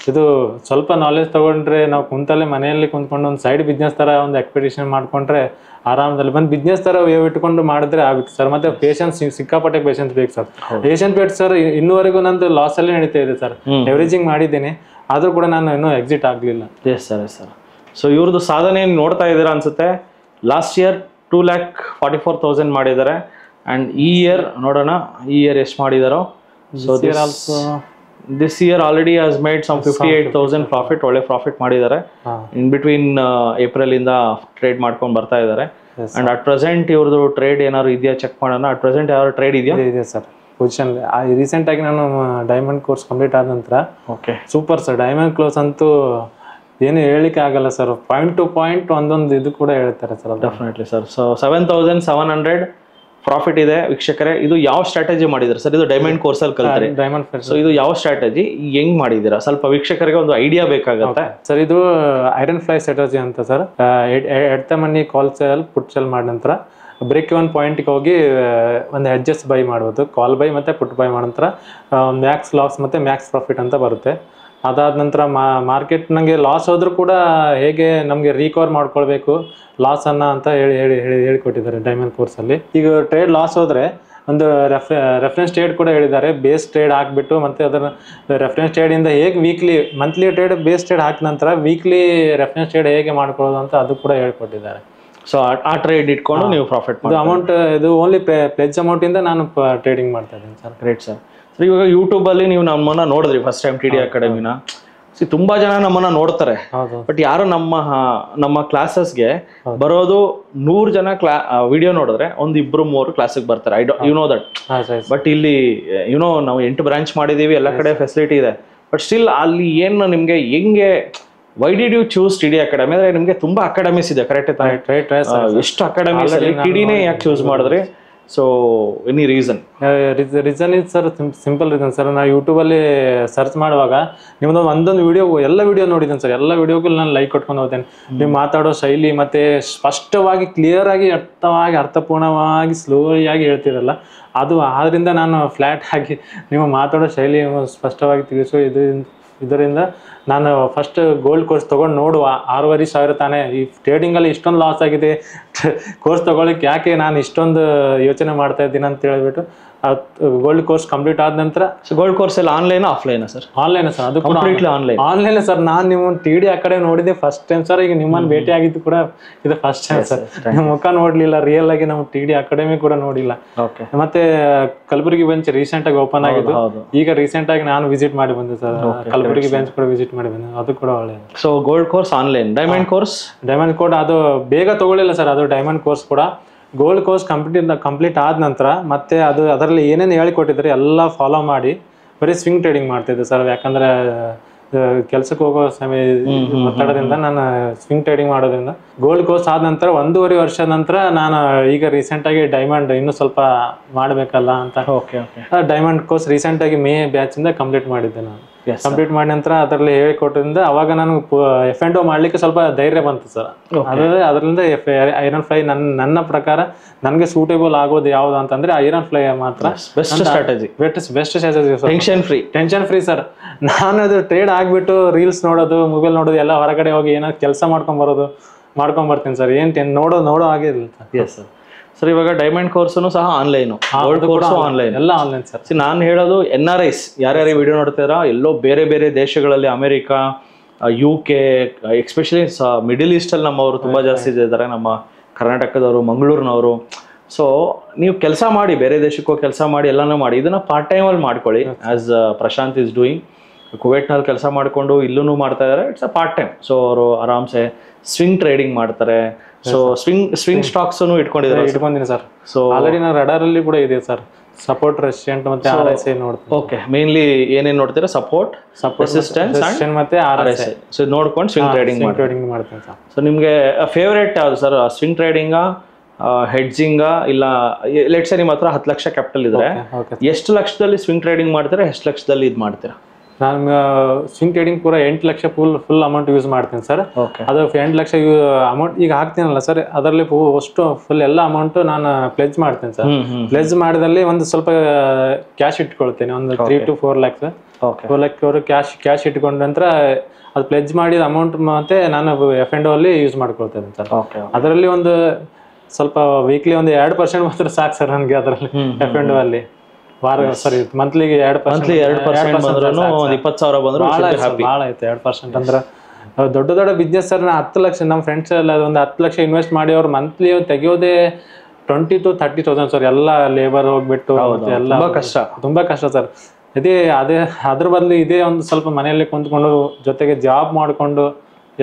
ಇದು ಸ್ವಲ್ಪ ನಾಲೆಜ್ ತಗೊಂಡ್ರೆ ನಾವು ಕುಂತಲ್ಲೇ ಮನೆಯಲ್ಲಿ ಕುಂತ್ಕೊಂಡು ಒಂದು ಸೈಡ್ ಬಿಸ್ನೆಸ್ ತರ ಒಂದು ಎಕ್ಸ್ಪೆಕ್ಟೇಷನ್ ಮಾಡ್ಕೊಂಡ್ರೆ ಆರಾಮದಲ್ಲಿ ಬಂದು ಬಿಸ್ನೆಸ್ ತರ ಇಟ್ಕೊಂಡು ಮಾಡಿದ್ರೆ ಆಗುತ್ತೆ ಸರ್. ಮತ್ತೆ ಪೇಷನ್ಸ್, ಸಿಕ್ಕಾಪಟ್ಟೆ ಪೇಷನ್ಸ್ ಬೇಕು ಸರ್. ಏಷ್ಯನ್ ಪೇಟ್ ಸರ್ ಇನ್ನೂವರೆಗೂ ನಂದು ಲಾಸ್ ಅಲ್ಲೇ ನಡೀತಾ ಇದೆ ಸರ್. ಎವರೇಜಿಂಗ್ ಮಾಡಿದ್ದೀನಿ, ಆದ್ರೂ ಕೂಡ ನಾನು ಇನ್ನೂ ಎಕ್ಸಿಟ್ ಆಗ್ಲಿಲ್ಲ. Yes sir, S sir. So ಇವ್ರದ್ದು ಸಾಧನೆ ನೋಡ್ತಾ ಇದ್ದೀರಾ ಅನ್ಸುತ್ತೆ. ಲಾಸ್ಟ್ ಇಯರ್ 2,44,000 ಮಾಡಿದ್ದಾರೆ. ಅಂಡ್ ಈ ಇಯರ್ ನೋಡೋಣ, ಈ ಇಯರ್ ಎಷ್ಟು ಮಾಡಿದಾರೋ. So this year already has made some 58,000 profit. ಒಳ್ಳೆ ಪ್ರಾಫಿಟ್ ಮಾಡಿದ್ದಾರೆ. ಇನ್ ಬಿಟ್ವೀನ್ ಏಪ್ರಿಲ್ ಇಂದ ಟ್ರೇಡ್ ಮಾಡ್ಕೊಂಡು ಬರ್ತಾ ಇದ್ದಾರೆ. ಅಂಡ್ ಅಟ್ ಪ್ರೆಸೆಂಟ್ ಇವ್ರದ್ದು ಟ್ರೇಡ್ ಏನಾದ್ರು ಇದೆಯಾ ಚೆಕ್ ಮಾಡೋಣ. ಅಟ್ ಪ್ರೆಸೆಂಟ್ ಯಾರು ಟ್ರೇಡ್ ಇದೆಯಾ? ಇದೆ ಸರ್. ಪೊಸಿಷನ್ ರೀಸೆಂಟ್ ಆಗಿ ನಾನು ಡೈಮಂಡ್ ಕೋರ್ಸ್ ಕಂಪ್ಲೀಟ್ ಆದ ನಂತರ okay super sir. Diamond close ಅಂತೂ ಏನು ಹೇಳಲಿಕ್ಕೆ ಆಗಲ್ಲ ಸರ್. ಪಾಯಿಂಟ್ ಟು ಪಾಯಿಂಟ್ ಒಂದೊಂದು ಇದು ಕೂಡ ಹೇಳ್ತಾರೆ sir. Definitely sir. So 7,700 profit ಇದೆ ವೀಕ್ಷಕರೇ. ಇದು ಯಾವ ಸ್ಟ್ರಾಟಜಿ ಮಾಡಿದ್ರೆ ಸರ್? ಇದು ಡೈಮಂಡ್ ಕೋರ್ಸ್ ಅಲ್ಲಿ ಕಲ್ತ್ರೆ. ಸೊ ಇದು ಯಾವ ಸ್ಟ್ರಾಟಜಿ ಹೆಂಗ್ ಮಾಡಿದೀರಾ? ಸ್ವಲ್ಪ ವೀಕ್ಷಕರಿಗೆ ಒಂದು ಐಡಿಯಾ ಬೇಕಾಗುತ್ತೆ ಸರ್. ಇದು ಐರನ್ ಫ್ಲೈ ಸ್ಟ್ರಾಟಜಿ ಅಂತ sir. At the money call cell put cell ಮಾಡಿದ ನಂತರ ಬ್ರೇಕ್ ಇವನ್ ಪಾಯಿಂಟ್ಗೆ ಹೋಗಿ ಒಂದು ಹೆಡ್ಜಸ್ ಬೈ ಮಾಡ್ಬೋದು, ಕಾಲ್ ಬೈ ಮತ್ತು ಪುಟ್ ಬೈ ಮಾಡೋ ನಂತರ ಮ್ಯಾಕ್ಸ್ ಲಾಸ್ ಮತ್ತು ಮ್ಯಾಕ್ಸ್ ಪ್ರಾಫಿಟ್ ಅಂತ ಬರುತ್ತೆ. ಅದಾದ ನಂತರ ಮಾರ್ಕೆಟ್ ನನಗೆ ಲಾಸ್ ಹೋದರೂ ಕೂಡ ಹೇಗೆ ನಮಗೆ ರಿಕವರ್ ಮಾಡ್ಕೊಳ್ಬೇಕು ಲಾಸನ್ನು ಅಂತ ಹೇಳಿಕೊಟ್ಟಿದ್ದಾರೆ ಡೈಮಂಡ್ ಕೋರ್ಸಲ್ಲಿ. ಈಗ ಟ್ರೇಡ್ ಲಾಸ್ ಹೋದರೆ ಒಂದು ರೆಫರೆನ್ಸ್ ಟ್ರೇಡ್ ಕೂಡ ಹೇಳಿದ್ದಾರೆ, ಬೇಸ್ ಟ್ರೇಡ್ ಹಾಕಿಬಿಟ್ಟು ಮತ್ತು ಅದರ ರೆಫರೆನ್ಸ್ ಟ್ರೇಡಿಂದ ಹೇಗೆ ಮಂತ್ಲಿ ಟ್ರೇಡ್ ಬೇಸ್ ಟ್ರೇಡ್ ಹಾಕಿದ ನಂತರ ವೀಕ್ಲಿ ರೆಫರೆನ್ಸ್ ಟ್ರೇಡ್ ಹೇಗೆ ಮಾಡ್ಕೊಳ್ಳೋದು ಅಂತ ಅದು ಕೂಡ ಹೇಳ್ಕೊಟ್ಟಿದ್ದಾರೆ. ಸೊ ಆ ಟ್ರೇಡ್ ಇಟ್ಕೊಂಡು ನೀವು ಪ್ರಾಫಿಟ್ ಇದು ಅಮೌಂಟ್ ಇದು ಓನ್ಲಿ ಪ್ಲೆಜ್ ಅಮೌಂಟಿಂದ ನಾನು ಟ್ರೇಡಿಂಗ್ ಮಾಡ್ತಾ ಇದ್ದೀನಿ ಸರ್. Great sir. ಸರ್ ಇವಾಗ ಯೂಟ್ಯೂಬಲ್ಲಿ ನೀವು ನಮ್ಮನ್ನ ನೋಡಿದ್ರಿ ಫಸ್ಟ್ ಟೈಮ್ TD ಅಕಾಡೆಮಿನ. ತುಂಬಾ ಜನ ನಮ್ಮನ್ನ ನೋಡ್ತಾರೆ, ಬಟ್ ಯಾರು ನಮ್ಮ ಕ್ಲಾಸಸ್ಗೆ ಬರೋದು 100 ಜನ ವಿಡಿಯೋ ನೋಡಿದ್ರೆ 1-2-3 ಕ್ಲಾಸಿಗೆ ಬರ್ತಾರೆ. You know that. ಬಟ್ ಇಲ್ಲಿ ನಾವು 8 ಬ್ರಾಂಚ್ ಮಾಡಿದೀವಿ, ಎಲ್ಲ ಕಡೆ ಫೆಸಿಲಿಟಿ ಇದೆ. ಬಟ್ ಸ್ಟಿಲ್ ಅಲ್ಲಿ ಏನು ನಿಮ್ಗೆ ಹೆಂಗೆ why did you choose TD academy? ಅಂದ್ರೆ ನಿಮ್ಗೆ ತುಂಬಾ ಅಕಾಡೆಮೀಸ್ ಇದೆ, ಕರೆಕ್ಟ್? ಎಷ್ಟು ಅಕಾಡೆಮೀಸ್ TDನೇ ಯಾಕೆ ಚೂಸ್ ಮಾಡಿದ್ರಿ? So any reason is sir, simple reason sir. ನಾನು ಯೂಟ್ಯೂಬಲ್ಲಿ ಸರ್ಚ್ ಮಾಡುವಾಗ ನಿಮ್ಮದು ಒಂದೊಂದು ವಿಡಿಯೋ ಎಲ್ಲ ವಿಡಿಯೋ ನೋಡಿದ್ದೇನೆ ಸರ್. ಎಲ್ಲ ವಿಡಿಯೋಗಳು ನಾನು ಲೈಕ್ ಕೊಟ್ಕೊಂಡು ಹೋಗ್ತೇನೆ. ನೀವು ಮಾತಾಡೋ ಶೈಲಿ ಮತ್ತು ಸ್ಪಷ್ಟವಾಗಿ ಕ್ಲಿಯರಾಗಿ ಅರ್ಥಪೂರ್ಣವಾಗಿ ಸ್ಲೋಯಾಗಿ ಹೇಳ್ತಿರಲ್ಲ, ಅದು ಆದ್ರಿಂದ ನಾನು ಫ್ಲ್ಯಾಟ್ ಆಗಿ ನೀವು ಮಾತಾಡೋ ಶೈಲಿ ಸ್ಪಷ್ಟವಾಗಿ ತಿಳಿಸೋ ಇದರಿಂದ ನಾನು ಫಸ್ಟ್ ಗೋಲ್ಡ್ ಕೋರ್ಸ್ ತೊಗೊಂಡು ನೋಡುವ. 6,500 ತಾನೇ, ಈ ಟ್ರೇಡಿಂಗಲ್ಲಿ ಇಷ್ಟೊಂದು ಲಾಸ್ ಆಗಿದೆ, ಕೋರ್ಸ್ ತೊಗೊಳಿಕ್ಕೆ ಯಾಕೆ ನಾನು ಇಷ್ಟೊಂದು ಯೋಚನೆ ಮಾಡ್ತಾ ಇದ್ದೀನಿ ಅಂತ ಹೇಳ್ಬಿಟ್ಟು ಗೋಲ್ಡ್ ಕೋರ್ಸ್ ಕಂಪ್ಲೀಟ್ ಆದ ನಂತರ. ಗೋಲ್ಡ್ ಕೋರ್ಸ್ ಎಲ್ಲ online offline sir? Online sir, ಅದು ಕಂಪ್ಲೀಟ್ಲಿ ಆನ್ಲೈನ್ ಸರ್. ನಾನು ನಿಮ್ಮ TD ಅಕಾಡೆಮಿ ನೋಡಿದ್ದೆ ಫಸ್ಟ್ ಟೈಮ್ ಸರ್. ಈಗ ನಿಮ್ಮನ್ನು ಭೇಟಿ ಆಗಿದ್ದು ಕೂಡ ಇದು ಫಸ್ಟ್ ಟೈಮ್ ಸರ್. ನಿಮ್ಮ ಮುಖ ನೋಡ್ಲಿಲ್ಲ, ರಿಯಲ್ ಆಗಿ ನಮ್ಮ TD ಅಕಾಡೆಮಿ ಕೂಡ ನೋಡಿಲ್ಲ. ಮತ್ತೆ ಕಲಬುರಗಿ ಬೆಂಚ್ ರೀಸೆಂಟ್ ಆಗಿ ಓಪನ್ ಆಗಿದ್ದು, ಈಗ ರೀಸೆಂಟ್ ಆಗಿ ನಾನು ವಿಸಿಟ್ ಮಾಡಿ ಬಂದೆ ಸರ್. ಕಲಬುರಗಿ ಬೆಂಚ್ ಕೂಡ ವಿಸಿಟ್ ಮಾಡಿ ಬಂದೆ, ಅದು ಕೂಡ ಒಳ್ಳೆಯದು. So gold course online, diamond course ಅದು ಬೇಗ ತಗೊಳ್ಳಿಲ್ಲ ಸರ್. ಅದು ಡೈಮಂಡ್ ಕೋರ್ಸ್ ಕೂಡ ಗೋಲ್ಡ್ ಕೋರ್ಸ್ ಕಂಪ್ಲೀಟ್ ಆದ ನಂತರ ಮತ್ತೆ ಅದರಲ್ಲಿ ಏನೇನು ಹೇಳಿಕೊಟ್ಟಿದ್ರೆ ಎಲ್ಲ ಫಾಲೋ ಮಾಡಿ ಬರೀ ಸ್ವಿಂಗ್ ಟ್ರೇಡಿಂಗ್ ಮಾಡ್ತಿದ್ದೆ ಸರ್. ಯಾಕಂದ್ರೆ ಕೆಲಸಕ್ಕೆ ಹೋಗೋ ಸಮಯ ಒತ್ತಡದಿಂದ ನಾನು ಸ್ವಿಂಗ್ ಟ್ರೇಡಿಂಗ್ ಮಾಡೋದ್ರಿಂದ ಗೋಲ್ಡ್ ಕೋರ್ಸ್ ಆದ ನಂತರ 1.5 ವರ್ಷದ ನಂತರ ನಾನು ಈಗ ರೀಸೆಂಟಾಗಿ ಡೈಮಂಡ್ ಇನ್ನೂ ಸ್ವಲ್ಪ ಮಾಡಬೇಕಲ್ಲ ಅಂತ ಡೈಮಂಡ್ ಕೋರ್ಸ್ ರೀಸೆಂಟಾಗಿ ಮೇ ಬ್ಯಾಚಿಂದ ಕಂಪ್ಲೀಟ್ ಮಾಡಿದ್ದೆ ನಾನು. ಕಂಪ್ಲೀಟ್ ಮಾಡಿದ ನಂತರ ಅದರಲ್ಲಿ ಹೇಳಿಕೊಟ್ಟಿದ್ರಿಂದ ಅವಾಗ ನಾನು F&O ಮಾಡ್ಲಿಕ್ಕೆ ಸ್ವಲ್ಪ ಧೈರ್ಯ ಬಂತು ಸರ್. ಅದರಿಂದ ಐರನ್ ಫ್ಲೈ ನನ್ನ ಪ್ರಕಾರ ನನಗೆ ಸೂಟೇಬಲ್ ಆಗೋದು ಯಾವ್ದು ಅಂತಂದ್ರೆ ಐರನ್ ಫ್ಲೈ ಮಾತ್ರ best strategy. Tension free sir. ನಾನು ಅದು ಟ್ರೇಡ್ ಆಗ್ಬಿಟ್ಟು ರೀಲ್ಸ್ ನೋಡೋದು, ಮೊಬೈಲ್ ನೋಡೋದು, ಎಲ್ಲ ಹೊರಗಡೆ ಹೋಗಿ ಏನೋ ಕೆಲಸ ಮಾಡ್ಕೊಂಡ್ ಬರ್ತೀನಿ ಸರ್. ನೋಡೋ ಆಗಿರಲಿಲ್ಲ ಸರ್. ಸರ್ ಇವಾಗ ಡೈಮಂಡ್ ಕೋರ್ಸು ಸಹ ಆನ್ಲೈನು, ಗೋಲ್ಡ್ ಕೋರ್ಸು ಆನ್ಲೈನ್, ಎಲ್ಲ ಆನ್ಲೈನ್ ಸರ್. ನಾನು ಹೇಳೋದು NRIs ಯಾರ್ಯಾರು ವಿಡಿಯೋ ನೋಡ್ತಾರ ಎಲ್ಲೋ ಬೇರೆ ಬೇರೆ ದೇಶಗಳಲ್ಲಿ, ಅಮೆರಿಕಾ, UK, ಎಸ್ಪೆಷಲಿ ಮಿಡಲ್ ಈಸ್ಟಲ್ಲಿ ನಮ್ಮವರು ತುಂಬ ಜಾಸ್ತಿ ಇದ್ದಾರೆ, ನಮ್ಮ ಕರ್ನಾಟಕದವರು, ಮಂಗಳೂರಿನವರು. ಸೊ ನೀವು ಕೆಲಸ ಮಾಡಿ, ಬೇರೆ ದೇಶಕ್ಕೂ ಕೆಲಸ ಮಾಡಿ, ಎಲ್ಲನೂ ಮಾಡಿ, ಇದನ್ನ ಪಾರ್ಟ್ ಟೈಮಲ್ಲಿ ಮಾಡ್ಕೊಳ್ಳಿ. As Prashant is doing. ಕುವೈಟ್ನಲ್ಲಿ ಕೆಲಸ ಮಾಡಿಕೊಂಡು ಇಲ್ಲೂ ಮಾಡ್ತಾ ಇದ್ದಾರೆ. It's a part time. So ಅವರು ಆರಾಮ್ಸೆ ಸ್ವಿಂಗ್ ಟ್ರೇಡಿಂಗ್ ಮಾಡ್ತಾರೆ. ಸೊ ಸ್ವಿಂಗ್ ಸ್ಟಾಕ್ಸ್ ಇಟ್ಕೊಂಡಿದ್ದೀನಿ ಸರ್. ಸೊ ಆಲ್ರೆಡಿ ನಾನು ರಡಾರ್ ಅಲ್ಲಿ ಕೂಡ ಇದೆ ಸರ್. ಸಪೋರ್ಟ್ ರೆಸಿಸ್ಟೆಂಟ್ ಮತ್ತೆ RSI ನೋಡ್ತೀನಿ. ಓಕೆ, ಮೇನ್ಲಿ ಏನೇನು ನೋಡ್ತೀರಾ? ಸಪೋರ್ಟ್, ರೆಸಿಸ್ಟೆನ್ಸ್ ಮತ್ತೆ RSI. ಸೊ ನೋಡ್ಕೊಂಡು ಸ್ವಿಂಗ್ ಟ್ರೇಡಿಂಗ್ ಮಾಡ್ತೀನಿ ಸರ್. ಸೊ ನಿಮಗೆ ಫೇವರೇಟ್ ಯಾವುದು ಸರ್? ಸ್ವಿಂಗ್ ಟ್ರೇಡಿಂಗಾ, ಹೆಡ್ಜಿಂಗಾ, ಇಲ್ಲ ಲೆಟ್ಸ್ ನಿಮ್ಮ ಹತ್ರ 10 ಲಕ್ಷ ಕ್ಯಾಪಿಟಲ್ ಇದ್ರೆ ಎಷ್ಟು ಲಕ್ಷದಲ್ಲಿ ಸ್ವಿಂಗ್ ಟ್ರೇಡಿಂಗ್ ಮಾಡ್ತೀರಾ, ಎಷ್ಟು ಲಕ್ಷದಲ್ಲಿ ಇದು ಮಾಡ್ತೀರಾ? ನಾನು ಸ್ವಿಂಗ್ ಟ್ರೇಡಿಂಗ್ ಪೂರ 8 ಲಕ್ಷ ಫುಲ್ ಅಮೌಂಟ್ ಯೂಸ್ ಮಾಡ್ತೀನಿ ಸರ್. ಅದು 8 ಲಕ್ಷ ಅಮೌಂಟ್ ಈಗ ಹಾಕ್ತೀನಲ್ಲ ಸರ್, ಅದರಲ್ಲಿ ಅಷ್ಟು ಫುಲ್ ಎಲ್ಲ ಅಮೌಂಟ್ ನಾನು ಪ್ಲೆಜ್ ಮಾಡ್ತೀನಿ ಸರ್. ಪ್ಲೆಜ್ ಮಾಡಿದಲ್ಲಿ ಒಂದು ಸ್ವಲ್ಪ ಕ್ಯಾಶ್ ಇಟ್ಕೊಳ್ತೇನೆ, ಒಂದು 3 to 4 lakhs. 4 lakh ಕ್ಯಾಶ್ ಇಟ್ಕೊಂಡ ನಂತರ ಅದು ಪ್ಲೆಜ್ ಮಾಡಿದ ಅಮೌಂಟ್ ಮತ್ತೆ ನಾನು F&O ಅಲ್ಲಿ ಯೂಸ್ ಮಾಡ್ಕೊಳ್ತೇನೆ ಸರ್. ಅದರಲ್ಲಿ ಒಂದು ಸ್ವಲ್ಪ ವೀಕ್ಲಿ ಒಂದು 2% ಮಾತ್ರ ಸಾಕು ಸರ್ ನನಗೆ ಅದರಲ್ಲಿ F&O ಅಲ್ಲಿ. ಮಂತ್ಲಿಗೆ 2% ಬಂದ್ರು 20,000 ಬಂದ್ರು ಭಾಳ ಆಯ್ತು. 2% ಅಂದ್ರೆ ದೊಡ್ಡ ಬಿಸ್ನೆಸ್ ಸರ್. ನಾ 10 ಲಕ್ಷ ನಮ್ಮ ಫ್ರೆಂಡ್ಸ್ ಎಲ್ಲ ಒಂದು 10 ಲಕ್ಷ ಇನ್ವೆಸ್ಟ್ ಮಾಡಿ ಅವ್ರು ಮಂತ್ಲಿ ತೆಗಿಯೋದೇ 20,000 to 30,000 ಸರ್. ಎಲ್ಲ ಲೇಬರ್ ಹೋಗ್ಬಿಟ್ಟು ಎಲ್ಲ ತುಂಬಾ ಕಷ್ಟ ಸರ್. ಅದ್ರ ಬದಲು ಇದೇ ಒಂದು ಸ್ವಲ್ಪ ಮನೆಯಲ್ಲಿ ಕುಂತ್ಕೊಂಡು ಜೊತೆಗೆ ಜಾಬ್ ಮಾಡಿಕೊಂಡು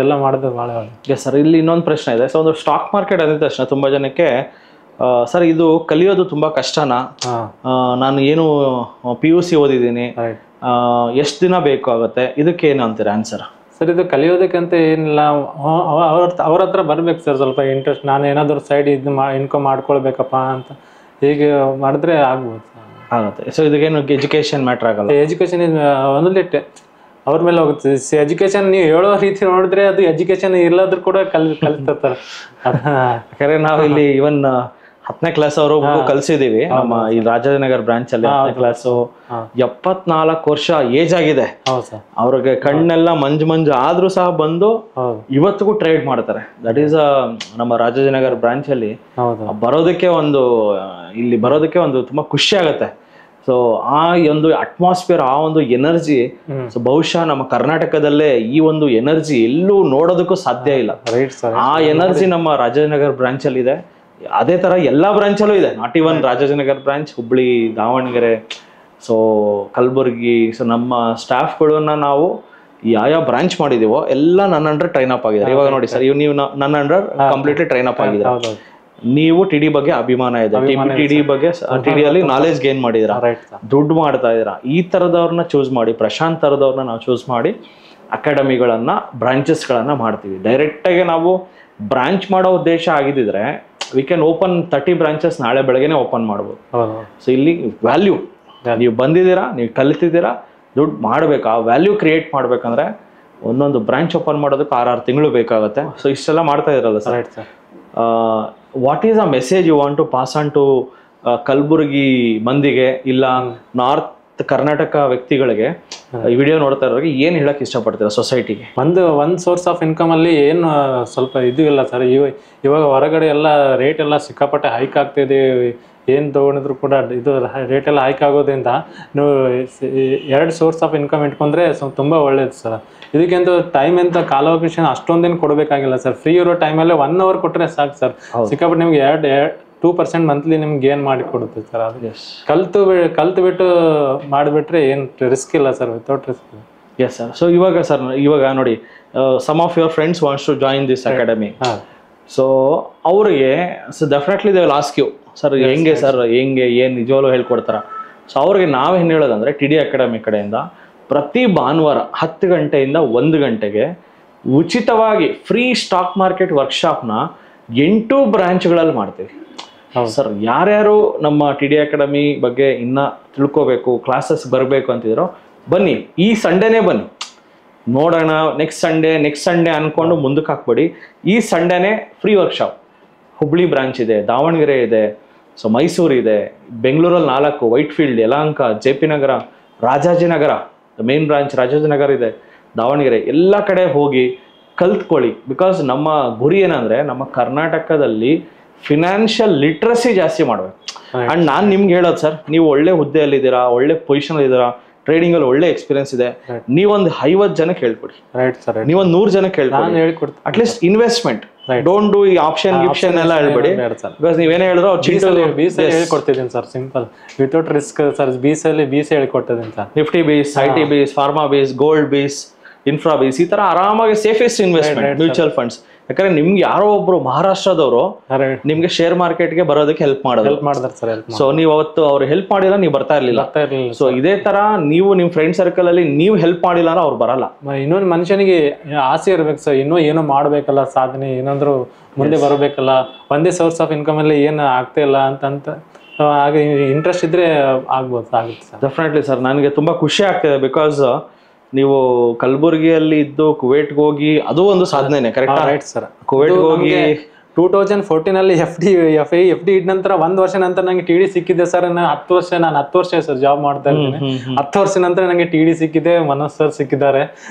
ಎಲ್ಲ ಮಾಡಿದ್ರೆ ಭಾಳ ಒಳ್ಳೆ. ಸರ್ ಇಲ್ಲಿ ಇನ್ನೊಂದು ಪ್ರಶ್ನೆ ಇದೆ. ಸೊ ಒಂದು ಸ್ಟಾಕ್ ಮಾರ್ಕೆಟ್ ಅಂದ ತಕ್ಷಣ ತುಂಬಾ ಜನಕ್ಕೆ ಸರ್ ಇದು ಕಲಿಯೋದು ತುಂಬಾ ಕಷ್ಟನಾ, ನಾನು ಏನು PUC ಓದಿದ್ದೀನಿ, ಎಷ್ಟು ದಿನ ಬೇಕಾಗುತ್ತೆ, ಇದಕ್ಕೆ ಏನು ಅಂತೀರಾ ಆನ್ಸರ್? ಸರ್ ಇದು ಕಲಿಯೋದಕ್ಕಂತ ಏನಿಲ್ಲ, ಅವ್ರ ಹತ್ರ ಬರ್ಬೇಕು ಸರ್ ಸ್ವಲ್ಪ ಇಂಟ್ರೆಸ್ಟ್. ನಾನು ಏನಾದರೂ ಸೈಡ್ ಇನ್ಕಮ್ ಮಾಡ್ಕೊಳ್ಬೇಕಪ್ಪ ಅಂತ ಹೀಗೆ ಮಾಡಿದ್ರೆ ಆಗ್ಬೋದು ಆಗುತ್ತೆ. ಸೊ ಇದಕ್ಕೇನು ಎಜುಕೇಶನ್ ಮ್ಯಾಟ್ರ್ ಆಗಲ್ಲ? ಎಜುಕೇಶನ್ ಒಂದು ಅವ್ರ ಮೇಲೆ ಹೋಗುತ್ತೆ. ಎಜುಕೇಶನ್ ನೀವು ಹೇಳೋ ರೀತಿ ನೋಡಿದ್ರೆ ಅದು ಎಜುಕೇಶನ್ ಇಲ್ಲದ್ರೂ ಕೂಡ ಕಲಿತಿರ್ತಾರೆ. ಯಾಕಂದ್ರೆ ನಾವು ಇಲ್ಲಿ ಇವನ್ 10ನೇ ಕ್ಲಾಸ್ ಅವರು ಕಲ್ಸಿದೀವಿ ನಮ್ಮ ಈ ರಾಜಾಜಿನಗರ್ ಬ್ರಾಂಚ್ ಅಲ್ಲಿ 10ನೇ ಕ್ಲಾಸು 74 ವರ್ಷ ಏಜ್ ಆಗಿದೆ ಅವ್ರಿಗೆ ಕಣ್ಣೆಲ್ಲ ಮಂಜು ಆದ್ರೂ ಸಹ ಬಂದು ಇವತ್ತಿಗೂ ಟ್ರೇಡ್ ಮಾಡ್ತಾರೆ. ದಟ್ ಈಸ್ ನಮ್ಮ ರಾಜಾಜಿನಗರ್ ಬ್ರಾಂಚ್ ಅಲ್ಲಿ ಬರೋದಕ್ಕೆ ಒಂದು ತುಂಬಾ ಖುಷಿ ಆಗತ್ತೆ. ಸೊ ಆ ಒಂದು ಅಟ್ಮಾಸ್ಫಿಯರ್, ಆ ಒಂದು ಎನರ್ಜಿ ಬಹುಶಃ ನಮ್ಮ ಕರ್ನಾಟಕದಲ್ಲೇ ಈ ಒಂದು ಎನರ್ಜಿ ಎಲ್ಲೂ ನೋಡೋದಕ್ಕೂ ಸಾಧ್ಯ ಇಲ್ಲ. ಆ ಎನರ್ಜಿ ನಮ್ಮ ರಾಜಾಜಿನಗರ್ ಬ್ರಾಂಚ್ ಅಲ್ಲಿ ಇದೆ. ಅದೇ ತರ ಎಲ್ಲಾ ಬ್ರಾಂಚ್ ಅಲ್ಲೂ ಇದೆ, not even Rajajinagar branch, Hubli, Davanagere, so Kalaburagi. So ನಮ್ಮ ಸ್ಟಾಫ್ಗಳನ್ನ ನಾವು ಯಾವ ಬ್ರಾಂಚ್ ಮಾಡಿದೀವೋ ಎಲ್ಲ ನನ್ನ ಅಂಡರ್ ಟ್ರೈನ್ ಅಪ್ ಆಗಿದ್ದಾರೆ. ಇವಾಗ ನೋಡಿ ಸರ್, ನೀವು ನನ್ನ ಅಂಡರ್ ಕಂಪ್ಲೀಟ್ಲಿ ಟ್ರೈನ್ ಅಪ್ ಆಗಿದ್ದಾರೆ. ನೀವು ಟಿಡಿ ಬಗ್ಗೆ ಅಭಿಮಾನ ಇದೆ, ಟಿಡಿ ಬಗ್ಗೆ ಟಿಡಿಯಲ್ಲಿ ನಾಲೆಜ್ ಗೇನ್ ಮಾಡಿದಿರಾ, ದುಡ್ಡು ಮಾಡ್ತಾ ಇದೀರಾ. ಈ ತರದವ್ರನ್ನ ಚೂಸ್ ಮಾಡಿ, ಪ್ರಶಾಂತ್ ತರದವ್ರನ್ನ ನಾವು ಚೂಸ್ ಮಾಡಿ ಅಕಾಡೆಮಿಗಳನ್ನ, ಬ್ರಾಂಚಸ್ಗಳನ್ನ ಮಾಡ್ತೀವಿ. ಡೈರೆಕ್ಟ್ ಆಗಿ ನಾವು ಬ್ರಾಂಚ್ ಮಾಡೋ ಉದ್ದೇಶ ಆಗಿದ್ರೆ ವಿ ಕ್ಯಾನ್ ಓಪನ್ 30 ಬ್ರಾಂಚಸ್ ನಾಳೆ ಬೆಳಗ್ಗೆನೆ ಓಪನ್ ಮಾಡ್ಬೋದು. ಸೊ ಇಲ್ಲಿ ವ್ಯಾಲ್ಯೂ, ನೀವು ಬಂದಿದ್ದೀರಾ, ನೀವು ಕಲಿತಿದ್ದೀರಾ, ದುಡ್ಡು ಮಾಡ್ಬೇಕು. ಆ ವ್ಯಾಲ್ಯೂ ಕ್ರಿಯೇಟ್ ಮಾಡ್ಬೇಕಂದ್ರೆ ಒಂದೊಂದು ಬ್ರಾಂಚ್ ಓಪನ್ ಮಾಡೋದಕ್ಕೆ 6 ತಿಂಗಳು ಬೇಕಾಗುತ್ತೆ. ಸೊ ಇಷ್ಟೆಲ್ಲ ಮಾಡ್ತಾ ಇದ್ರಲ್ಲ sir, what is a message you want to pass on to Kalaburagi ಮಂದಿಗೆ, ಇಲ್ಲ ನಾರ್ತ್ ಕರ್ನಾಟಕ ವ್ಯಕ್ತಿಗಳಿಗೆ, ಈ ವಿಡಿಯೋ ನೋಡ್ತಾ ಇರೋರಿಗೆ ಏನ್ ಹೇಳಕ್ ಇಷ್ಟಪಡ್ತೀರಾ ಸೊಸೈಟಿಗೆ? ಒಂದು ಸೋರ್ಸ್ ಆಫ್ ಇನ್ಕಮ್ ಅಲ್ಲಿ ಏನು ಸ್ವಲ್ಪ ಇದು ಇಲ್ಲ ಸರ್. ಇವಾಗ ಹೊರಗಡೆ ಎಲ್ಲ ರೇಟ್ ಎಲ್ಲ ಸಿಕ್ಕಾಪಟ್ಟೆ ಹೈಕ್ ಆಗ್ತಿದೆ. ಏನು ತೊಗೊಂಡಿದ್ರು ಕೂಡ ಇದು ರೇಟ್ ಎಲ್ಲ ಹೈಕ್ ಆಗೋದ್ರಿಂದ ನೀವು 2 ಸೋರ್ಸ್ ಆಫ್ ಇನ್ಕಮ್ ಇಟ್ಕೊಂಡ್ರೆ ತುಂಬ ಒಳ್ಳೇದು ಸರ್. ಇದಕ್ಕೆಂತ ಟೈಮ್ ಅಂತ ಕಾಲಾವಕಾಶ ಅಷ್ಟೊಂದೇನು ಕೊಡಬೇಕಾಗಿಲ್ಲ ಸರ್. ಫ್ರೀ ಇರೋ ಟೈಮಲ್ಲೇ 1 ಅವರ್ ಕೊಟ್ಟರೆ ಸಾಕು ಸರ್. ಸಿಕ್ಕಾಪಟ್ಟೆ ನಿಮ್ಗೆ 2% ಮಂತ್ಲಿ ನಿಮ್ಗೆ ಗೇನ್ ಮಾಡಿ ಕೊಡುತ್ತೆ ಸರ್. ಅದು ಕಲ್ತು ಬಿಟ್ಟು ಮಾಡಿಬಿಟ್ರೆ ಏನು ರಿಸ್ಕ್ ಇಲ್ಲ sir, without risk. Yes sir. So ಇವಾಗ ನೋಡಿ, some of your friends wants to join this academy. So ಅವ್ರಿಗೆ definitely they will ask you, sir ಹೆಂಗೆ ಸರ್, ಹೆಂಗೆ ಏನು ನಿಜವಾಗ್ಲೂ ಹೇಳ್ಕೊಡ್ತಾರ? ಸೊ ಅವ್ರಿಗೆ ನಾವೇನು ಹೇಳೋದಂದ್ರೆ, ಟಿಡಿ ಅಕಾಡೆಮಿ ಕಡೆಯಿಂದ ಪ್ರತಿ ಭಾನುವಾರ 10 ಗಂಟೆಯಿಂದ 1 ಗಂಟೆಗೆ ಉಚಿತವಾಗಿ ಫ್ರೀ ಸ್ಟಾಕ್ ಮಾರ್ಕೆಟ್ ವರ್ಕ್ಶಾಪ್ನ 8 ಬ್ರಾಂಚ್ಗಳಲ್ಲಿ ಮಾಡ್ತೀವಿ ಸರ್. ಯಾರ್ಯಾರು ನಮ್ಮ ಟಿಡಿ ಅಕಾಡೆಮಿ ಬಗ್ಗೆ ಇನ್ನ ತಿಳ್ಕೋಬೇಕು, ಕ್ಲಾಸಸ್ ಬರಬೇಕು ಅಂತಿದ್ರು, ಬನ್ನಿ. ಈ ಸಂಡೇನೇ ಬನ್ನಿ, ನೋಡೋಣ. ನೆಕ್ಸ್ಟ್ ಸಂಡೇ ಅನ್ಕೊಂಡು ಮುಂದಕ್ಕೆ ಹಾಕ್ಬೇಡಿ. ಈ ಸಂಡೇನೇ ಫ್ರೀ ವರ್ಕ್ಶಾಪ್. ಹುಬ್ಳಿ ಬ್ರಾಂಚ್ ಇದೆ, ದಾವಣಗೆರೆ ಇದೆ, ಸೊ ಮೈಸೂರು ಇದೆ, ಬೆಂಗಳೂರಲ್ಲಿ 4, ವೈಟ್ಫೀಲ್ಡ್, ಯಲಹಂಕ, JP ನಗರ, ರಾಜಾಜಿನಗರ, ಮೇನ್ ಬ್ರಾಂಚ್ ರಾಜಾಜಿನಗರ ಇದೆ, ದಾವಣಗೆರೆ, ಎಲ್ಲ ಕಡೆ ಹೋಗಿ ಕಲ್ತ್ಕೊಳ್ಳಿ. ಬಿಕಾಸ್ ನಮ್ಮ ಗುರಿ ಏನಂದ್ರೆ, ನಮ್ಮ ಕರ್ನಾಟಕದಲ್ಲಿ ಫಿನಾನ್ಷಿಯಲ್ ಲಿಟ್ರಸಿ ಜಾಸ್ತಿ ಮಾಡ್ಬೇಕು. ಅಂಡ್ ನಾನು ನಿಮ್ಗೆ ಹೇಳೋದು ಸರ್, ನೀವು ಒಳ್ಳೆ ಹುದ್ದೆಯಲ್ಲಿದ್ದೀರಾ, ಒಳ್ಳೆ ಪೊಸಿಷನ್ ಇದ್ದೀರಾ, ಟ್ರೇಡಿಂಗ್ ಅಲ್ಲಿ ಒಳ್ಳೆ ಎಕ್ಸ್ಪೀರಿಯನ್ಸ್ ಇದೆ, ನೀವೊಂದು 50 ಜನಕ್ಕೆ ಹೇಳ್ಕೊಡಿ, ನೀವೊಂದು 100 ಜನಕ್ಕೆ ಹೇಳ್ಕೊಡಿ. ಅಟ್ಲೀಸ್ಟ್ ಇನ್ವೆಸ್ಟ್ಮೆಂಟ್, ಡೋಂಟ್ ಡೂ ಈ ಆಪ್ಷನ್ ಎಲ್ಲ ಹೇಳ್ಬೇಡಿ. ಬಿಕಾಸ್ ನೀವೇನೇ ಹೇಳಿದ್ರು ಹೇಳ್ಕೊಡ್ತಿದ್ದೀನಿ sir, simple without risk sir. BC ಹೇಳ್ಕೊಡ್ತಿದ್ದೀನಿ sir. Nifty BeES, IT BeES, pharma BeES, gold BeES, infra BeES, ಈ ತರ ಆರಾಮಾಗಿ ಸೇಫೆಸ್ಟ್ ಇನ್ವೆಸ್ಟ್ಮೆಂಟ್ ಮ್ಯೂಚುವಲ್ ಫಂಡ್ಸ್. ಯಾಕಂದ್ರೆ ನಿಮ್ಗೆ ಯಾರೋ ಒಬ್ರು ಮಹಾರಾಷ್ಟ್ರದವರು ನಿಮ್ಗೆ ಶೇರ್ ಮಾರ್ಕೆಟ್ಗೆ ಬರೋದಕ್ಕೆ ಹೆಲ್ಪ್ ಮಾಡಿದ್ರು. ಸೊ ನೀವು ಅವತ್ತು ಅವ್ರು ಹೆಲ್ಪ್ ಮಾಡಿಲ್ಲ, ನೀವು ಬರ್ತಾ ಇರ್ಲಿಲ್ಲ. ಸೊ ಇದೇ ತರ ನೀವು ನಿಮ್ ಫ್ರೆಂಡ್ ಸರ್ಕಲ್ ಅಲ್ಲಿ ನೀವು ಹೆಲ್ಪ್ ಮಾಡಿಲ್ಲ ಅಂದ್ರೆ ಅವ್ರು ಬರಲ್ಲ. ಇನ್ನೊಂದು ಮನುಷ್ಯನಿಗೆ ಆಸೆ ಇರ್ಬೇಕು ಸರ್, ಇನ್ನೂ ಏನೋ ಮಾಡ್ಬೇಕಲ್ಲ, ಸಾಧನೆ ಏನಾದ್ರು ಮುಂದೆ ಬರಬೇಕಲ್ಲ. ಒಂದೇ ಸೋರ್ಸ್ ಆಫ್ ಇನ್ಕಮ್ ಅಲ್ಲಿ ಏನು ಆಗ್ತಾ ಇಲ್ಲ ಅಂತ ಹಾಗೆ ಇಂಟ್ರೆಸ್ಟ್ ಇದ್ರೆ ಆಗುತ್ತೆ ಸರ್. ಡೆಫಿನೆಟ್ಲಿ ಸರ್, ನನಗೆ ತುಂಬಾ ಖುಷಿ ಆಗ್ತಿದೆ. ಬಿಕಾಸ್ ನೀವು ಕಲಬುರ್ಗಿಯಲ್ಲಿ ಇದ್ದು ಕುವೈಟ್ಗೆ ಹೋಗಿ, ಅದು ಒಂದು ಸಾಧನೆ. Correct right sir. ಕುವೈಟ್ಗೆ ಹೋಗಿ 2014 ಎಫ್ ಡಿ ಇದ್ದ ನಂತರ 1 ವರ್ಷ ನಂತರ ನಂಗೆ TD ಸಿಕ್ಕಿದೆ ಸರ್. ನಾನು 10 ವರ್ಷ ಸರ್ ಜಾಬ್ ಮಾಡ್ತಾ ಇದ್ದೀನಿ. 10 ವರ್ಷ ನಂತರ ನಂಗೆ TD ಸಿಕ್ಕಿದೆ, ಮನೋಜ್ ಸರ್ ಸಿಕ್ಕಿದ್ದಾರೆ.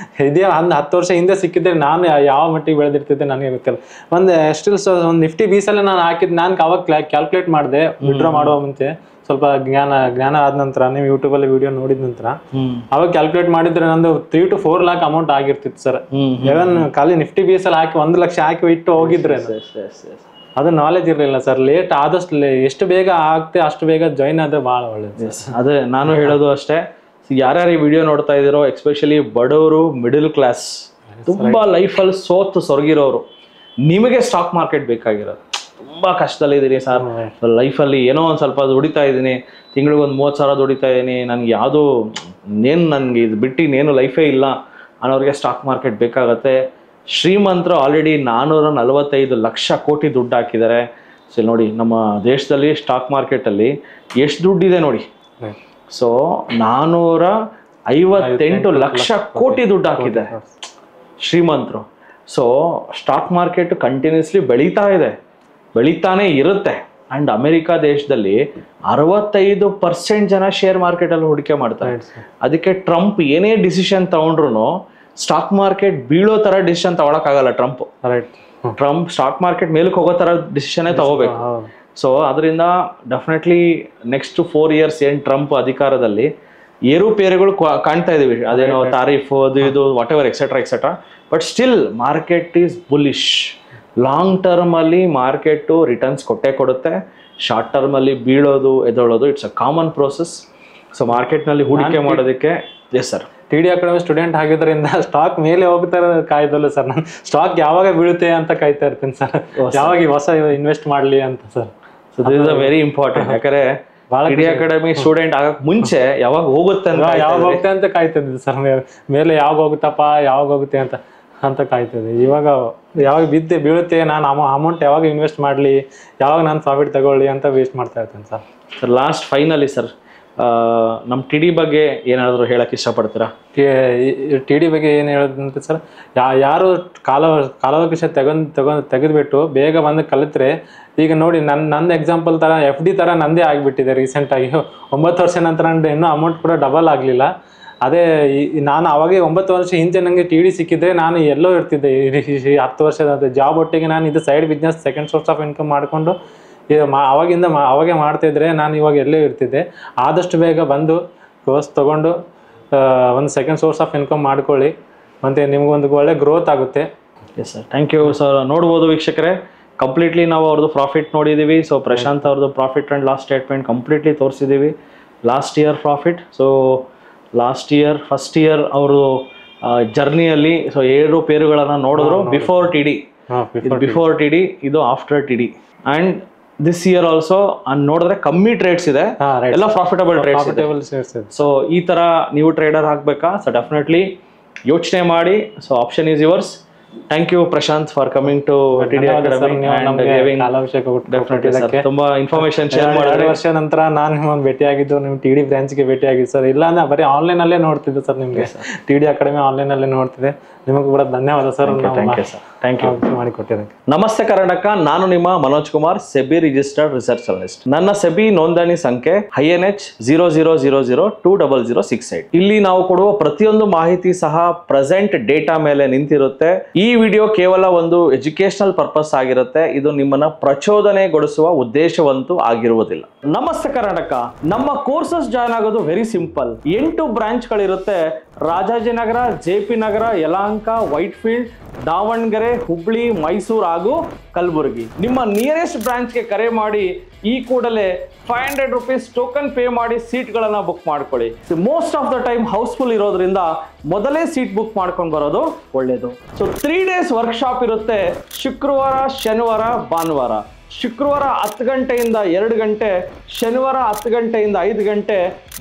ಇದೇ 10 ವರ್ಷ ಹಿಂದೆ ಸಿಕ್ಕಿದ್ರೆ ನಾನು ಯಾವ ಮಟ್ಟಿಗೆ ಬೆಳೆದಿರ್ತಿದ್ದೆ ನನಗೆ ಗೊತ್ತಿಲ್ಲ. ಸ್ಟಿಲ್ ಒಂದು ನಿಫ್ಟಿ ಬೀಸಲ್ಲೇ ನಾನು ಹಾಕಿದ್ದು. ನಾನು ಅವಾಗ ಕ್ಯಾಲ್ಕುಲೇಟ್ ಮಾಡಿದೆ ವಿಡ್ರಾ ಮಾಡುವ ಮುಂಚೆ, ಸ್ವಲ್ಪ ಜ್ಞಾನ ಆದ ನಂತರ, ನೀವು ಯೂಟ್ಯೂಬಲ್ಲಿ ವಿಡಿಯೋ ನೋಡಿದ ನಂತರ ಅವಾಗ ಕ್ಯಾಲ್ಕುಲೇಟ್ ಮಾಡಿದ್ರೆ ನಂದು 3 to 4 lakh ಅಮೌಂಟ್ ಆಗಿರ್ತಿತ್ತು ಸರ್. ಇವನ್ ಖಾಲಿ ನಿಫ್ಟಿ ಬೀಸಲ್ಲಿ ಹಾಕಿ 1 ಲಕ್ಷ ಹಾಕಿ ಇಟ್ಟು ಹೋಗಿದ್ರೆ ಅದು ನಾಲೆಜ್ ಇರಲಿಲ್ಲ ಸರ್. ಲೇಟ್ ಆದಷ್ಟು ಎಷ್ಟು ಬೇಗ ಆಗ್ತೆ ಅಷ್ಟು ಬೇಗ ಜಾಯಿನ್ ಆದ್ರೆ ಬಹಳ ಒಳ್ಳೇದು. ಅದೇ ನಾನು ಹೇಳೋದು ಅಷ್ಟೇ. ಯಾರ್ಯಾರು ಈ ವಿಡಿಯೋ ನೋಡ್ತಾ ಇದ್ದೀರೋ, ಎಸ್ಪೆಷಲಿ ಬಡವರು, ಮಿಡಲ್ ಕ್ಲಾಸ್, ತುಂಬಾ ಲೈಫಲ್ಲಿ ಸೊರಗಿರೋರು, ನಿಮಗೆ ಸ್ಟಾಕ್ ಮಾರ್ಕೆಟ್ ಬೇಕಾಗಿರೋದು. ತುಂಬಾ ಕಷ್ಟದಲ್ಲಿದ್ದೀನಿ ಸರ್, ಲೈಫಲ್ಲಿ ಏನೋ ಒಂದು ಸ್ವಲ್ಪ ದುಡಿತಾ ಇದ್ದೀನಿ, ತಿಂಗಳಿಗೆ ಒಂದು 30,000 ದುಡಿತಾ ಇದ್ದೀನಿ, ನನಗೆ ಯಾವುದೂ ನನಗೆ ಇದು ಬಿಟ್ಟು ಇನ್ನೇನು ಲೈಫೇ ಇಲ್ಲ ಅನ್ನೋರಿಗೆ ಸ್ಟಾಕ್ ಮಾರ್ಕೆಟ್ ಬೇಕಾಗತ್ತೆ. ಶ್ರೀಮಂತರು ಆಲ್ರೆಡಿ 445 ಲಕ್ಷ ಕೋಟಿ ದುಡ್ಡು ಹಾಕಿದ್ದಾರೆ. ಸೊ ನೋಡಿ, ನಮ್ಮ ದೇಶದಲ್ಲಿ ಸ್ಟಾಕ್ ಮಾರ್ಕೆಟಲ್ಲಿ ಎಷ್ಟು ದುಡ್ಡಿದೆ ನೋಡಿ. ಸೊ 458 ಲಕ್ಷ ಕೋಟಿ ದುಡ್ಡು ಹಾಕಿದ್ದಾರೆ ಶ್ರೀಮಂತರು. ಸೊ ಸ್ಟಾಕ್ ಮಾರ್ಕೆಟ್ ಕಂಟಿನ್ಯೂಸ್ಲಿ ಬೆಳೀತಾನೆ ಇರುತ್ತೆ. ಅಂಡ್ ಅಮೆರಿಕ ದೇಶದಲ್ಲಿ 65% ಜನ ಶೇರ್ ಮಾರ್ಕೆಟ್ ಅಲ್ಲಿ ಹೂಡಿಕೆ ಮಾಡ್ತಾರೆ. ಅದಕ್ಕೆ ಟ್ರಂಪ್ ಏನೇ ಡಿಸಿಷನ್ ತಗೊಂಡ್ರು ಸ್ಟಾಕ್ ಮಾರ್ಕೆಟ್ ಬೀಳೋ ತರ ಡಿಸಿಷನ್ ತಗೊಳಕ್ಕಾಗಲ್ಲ. ಟ್ರಂಪ್ ಸ್ಟಾಕ್ ಮಾರ್ಕೆಟ್ ಮೇಲಕ್ಕೆ ಹೋಗೋ ತರ ಡಿಸಿಷನ್ ತಗೋಬೇಕು. ಸೊ ಅದರಿಂದ ಡೆಫಿನೆಟ್ಲಿ ನೆಕ್ಸ್ಟ್ 4 years ಏನ್ ಟ್ರಂಪ್ ಅಧಿಕಾರದಲ್ಲಿ ಏರುಪೇರುಗಳು ಕಾಣ್ತಾ ಇದೀವಿ. ಅದೇನೋ ತಾರೀಫ್ ಅದು ಇದು whatever etcetera. But still market is bullish. Long term ಅಲ್ಲಿ ಮಾರ್ಕೆಟ್ ರಿಟರ್ನ್ಸ್ ಕೊಡುತ್ತೆ. ಶಾರ್ಟ್ ಟರ್ಮ್ ಅಲ್ಲಿ ಬೀಳೋದು ಎದೊಳೋದು it's a common process. So market ನಲ್ಲಿ ಹೂಡಿಕೆ ಮಾಡೋದಕ್ಕೆ yes sir. TD academy student ಆಗಿದ್ರಿಂದ ಸ್ಟಾಕ್ ಮೇಲೆ ಹೋಗ್ತಾರೆ ಕಾಯ್ದಲ್ಲ ಸರ್. ನಾನು ಸ್ಟಾಕ್ ಯಾವಾಗ ಬೀಳುತ್ತೆ ಅಂತ ಕಾಯ್ತಾ ಇರ್ತೀನಿ ಸರ್, ಯಾವಾಗ ಹೊಸ ಇನ್ವೆಸ್ಟ್ ಮಾಡ್ಲಿ ಅಂತ sir. So this is a very important. ಯಾಕಂದ್ರೆ TD ಅಕಾಡೆಮಿ ಸ್ಟೂಡೆಂಟ್ ಆಗಕ್ ಮುಂಚೆ ಯಾವಾಗ ಹೋಗುತ್ತೆ ಅಂತ ಕಾಯ್ತಿದ್ದೆ ಸರ್. ಮೇಲೆ ಯಾವಾಗ ಹೋಗುತ್ತಪ್ಪ ಯಾವಾಗ ಹೋಗುತ್ತೆ ಅಂತ ಕಾಯ್ತಿದ್ದೆ. ಇವಾಗ ಯಾವಾಗ ಬೀಳುತ್ತೆ, ನಾನು ಅಮೌಂಟ್ ಯಾವಾಗ ಇನ್ವೆಸ್ಟ್ ಮಾಡಲಿ, ಯಾವಾಗ ನಾನು ಪ್ರಾಫಿಟ್ ತಗೊಳ್ಳಿ ಅಂತ ವೇಸ್ಟ್ ಮಾಡ್ತಾ ಇರ್ತೇನೆ sir. Sir last finally sir ನಮ್ಮ TD ಬಗ್ಗೆ ಏನಾದರೂ ಹೇಳಕ್ಕೆ ಇಷ್ಟಪಡ್ತೀರಾ? TD ಬಗ್ಗೆ ಏನು ಹೇಳೋದಂತ ಸರ್, ಯಾರು ಕಾಲಾವಕಾಶ ತೆಗೆದುಬಿಟ್ಟು ಬೇಗ ಬಂದು ಕಲಿತ್ರೆ, ಈಗ ನೋಡಿ ನನ್ನ ಎಕ್ಸಾಂಪಲ್ ಥರ FD ಥರ ನಂದೇ ಆಗಿಬಿಟ್ಟಿದೆ ರೀಸೆಂಟಾಗಿ. 9 ವರ್ಷ ನಂತರ ಇನ್ನೂ ಅಮೌಂಟ್ ಕೂಡ ಡಬಲ್ ಆಗಲಿಲ್ಲ. ಅದೇ ನಾನು ಅವಾಗೆ 9 ವರ್ಷ ಹಿಂದೆ ನನಗೆ TD ಸಿಕ್ಕಿದ್ರೆ ನಾನು ಎಲ್ಲೋ ಇರ್ತಿದ್ದೆ. 10 ವರ್ಷದ ಜಾಬ್ ಒಟ್ಟಿಗೆ ನಾನು ಇದು side business second source of income ಮಾಡಿಕೊಂಡು ಅವಾಗೆ ಮಾಡ್ತಿದ್ರೆ ನಾನು ಇವಾಗ ಎಲ್ಲೇ ಇರ್ತಿದ್ದೆ. ಆದಷ್ಟು ಬೇಗ ಬಂದು ಕೋರ್ಸ್ ತೊಗೊಂಡು ಒಂದು ಸೆಕೆಂಡ್ ಸೋರ್ಸ್ ಆಫ್ ಇನ್ಕಮ್ ಮಾಡ್ಕೊಳ್ಳಿ, ಮತ್ತು ನಿಮಗೊಂದು ಒಳ್ಳೆ ಗ್ರೋತ್ ಆಗುತ್ತೆ. Yes sir, thank you sir. ನೋಡ್ಬೋದು ವೀಕ್ಷಕರೇ, ಕಂಪ್ಲೀಟ್ಲಿ ನಾವು ಅವ್ರದ್ದು ಪ್ರಾಫಿಟ್ ನೋಡಿದ್ದೀವಿ. ಸೊ ಪ್ರಶಾಂತ್ ಅವ್ರದ್ದು profit and loss statement completely ತೋರಿಸಿದ್ದೀವಿ. Last year profit, so last year first year ಅವರು ಜರ್ನಿಯಲ್ಲಿ ಸೊ ಏರುಪೇರುಗಳನ್ನು ನೋಡಿದ್ರು. ಬಿಫೋರ್ TD, ಇದು after TD. And this year also ನೋಡಿದ್ರೆ ಕಮ್ಮಿ ಟ್ರೇಡ್ಸ್ ಇದೆ, ಎಲ್ಲ ಪ್ರಾಫಿಟಬಲ್ ಟ್ರೇಡ್ಸ್. ಸೊ ಈ ತರ ನೀವು ಟ್ರೇಡರ್ ಆಗ್ಬೇಕಾ? ಸೊ ಡೆಫಿನೆಟ್ಲಿ ಯೋಚನೆ ಮಾಡಿ. So option is yours. Thank you Prashant for coming to TD academy. ತುಂಬಾ ಇನ್ಫಾರ್ಮೇಶನ್ ಶೇರ್ ಮಾಡಿದ್ರೆ. 2 ವರ್ಷ ನಂತರ ನಾನು ನಿಮ್ಮನ್ನು ಭೇಟಿಯಾಗಿದ್ದು, ನಿಮ್ಮ TD ಬ್ರಾಂಚ್ಗೆ ಭೇಟಿಯಾಗಿದ್ದು ಸರ್. ಇಲ್ಲ ಅಂದ್ರೆ ಬರೀ ಆನ್ಲೈನ್ ಅಲ್ಲೇ ನೋಡ್ತಿದ್ದೆ ಸರ್. ನಿಮಗೆ TD ಅಕಾಡೆಮಿ ಆನ್ಲೈನ್ ಅಲ್ಲೇ ನೋಡ್ತಿದ್ದೆ. ನಿಮಗೆ ಕೂಡ ಧನ್ಯವಾದ ಸರ್. Thank you ಮಾಡಿಕೊಟ್ಟಿದ್ದಕ್ಕೆ. ನಮಸ್ತೆ ಕರ್ನಾಟಕ, ನಾನು ನಿಮ್ಮ Manoj Kumar, SEBI registered research analyst. ನನ್ನ ಸೆಬಿ ನೋಂದಣಿ ಸಂಖ್ಯೆ INH 00002068. ಇಲ್ಲಿ ನಾವು ಕೊಡುವ ಪ್ರತಿಯೊಂದು ಮಾಹಿತಿ ಸಹ ಪ್ರೆಸೆಂಟ್ ಡೇಟಾ ಮೇಲೆ ನಿಂತಿರುತ್ತೆ. ಈ ವಿಡಿಯೋ ಕೇವಲ ಒಂದು ಎಜುಕೇಶನಲ್ ಪರ್ಪಸ್ ಆಗಿರುತ್ತೆ. ಇದು ನಿಮ್ಮನ್ನ ಪ್ರಚೋದನೆಗೊಳಿಸುವ ಉದ್ದೇಶವಂತೂ ಆಗಿರುವುದಿಲ್ಲ. ನಮಸ್ತೆ ಕರ್ನಾಟಕ, ನಮ್ಮ ಕೋರ್ಸಸ್ ಜಾಯ್ನ್ ಆಗೋದು ವೆರಿ ಸಿಂಪಲ್. 8 ಬ್ರಾಂಚ್ಗಳಿರುತ್ತೆ. ರಾಜಾಜಿನಗರ, JP ನಗರ, ಯಲಹಂಕ, ವೈಟ್ಫೀಲ್ಡ್, ದಾವಣಗೆರೆ, ಹುಬ್ಳಿ, ಮೈಸೂರು ಹಾಗೂ ಕಲಬುರಗಿ. ನಿಮ್ಮ ನಿಯರೆಸ್ಟ್ ಬ್ರಾಂಚ್ಗೆ ಕರೆ ಮಾಡಿ ಈ ಕೂಡಲೇ 500 rupees ಟೋಕನ್ ಪೇ ಮಾಡಿ ಸೀಟ್ಗಳನ್ನು ಬುಕ್ ಮಾಡ್ಕೊಳ್ಳಿ. Most of the time house full ಇರೋದ್ರಿಂದ ಮೊದಲೇ ಸೀಟ್ ಬುಕ್ ಮಾಡ್ಕೊಂಡು ಬರೋದು ಒಳ್ಳೇದು. ಸೊ 3 days ವರ್ಕ್ಶಾಪ್ ಇರುತ್ತೆ. ಶುಕ್ರವಾರ, ಶನಿವಾರ, ಭಾನುವಾರ. ಶುಕ್ರವಾರ 10 ಗಂಟೆಯಿಂದ 2 ಗಂಟೆ, ಶನಿವಾರ 10 ಗಂಟೆಯಿಂದ 5 ಗಂಟೆ,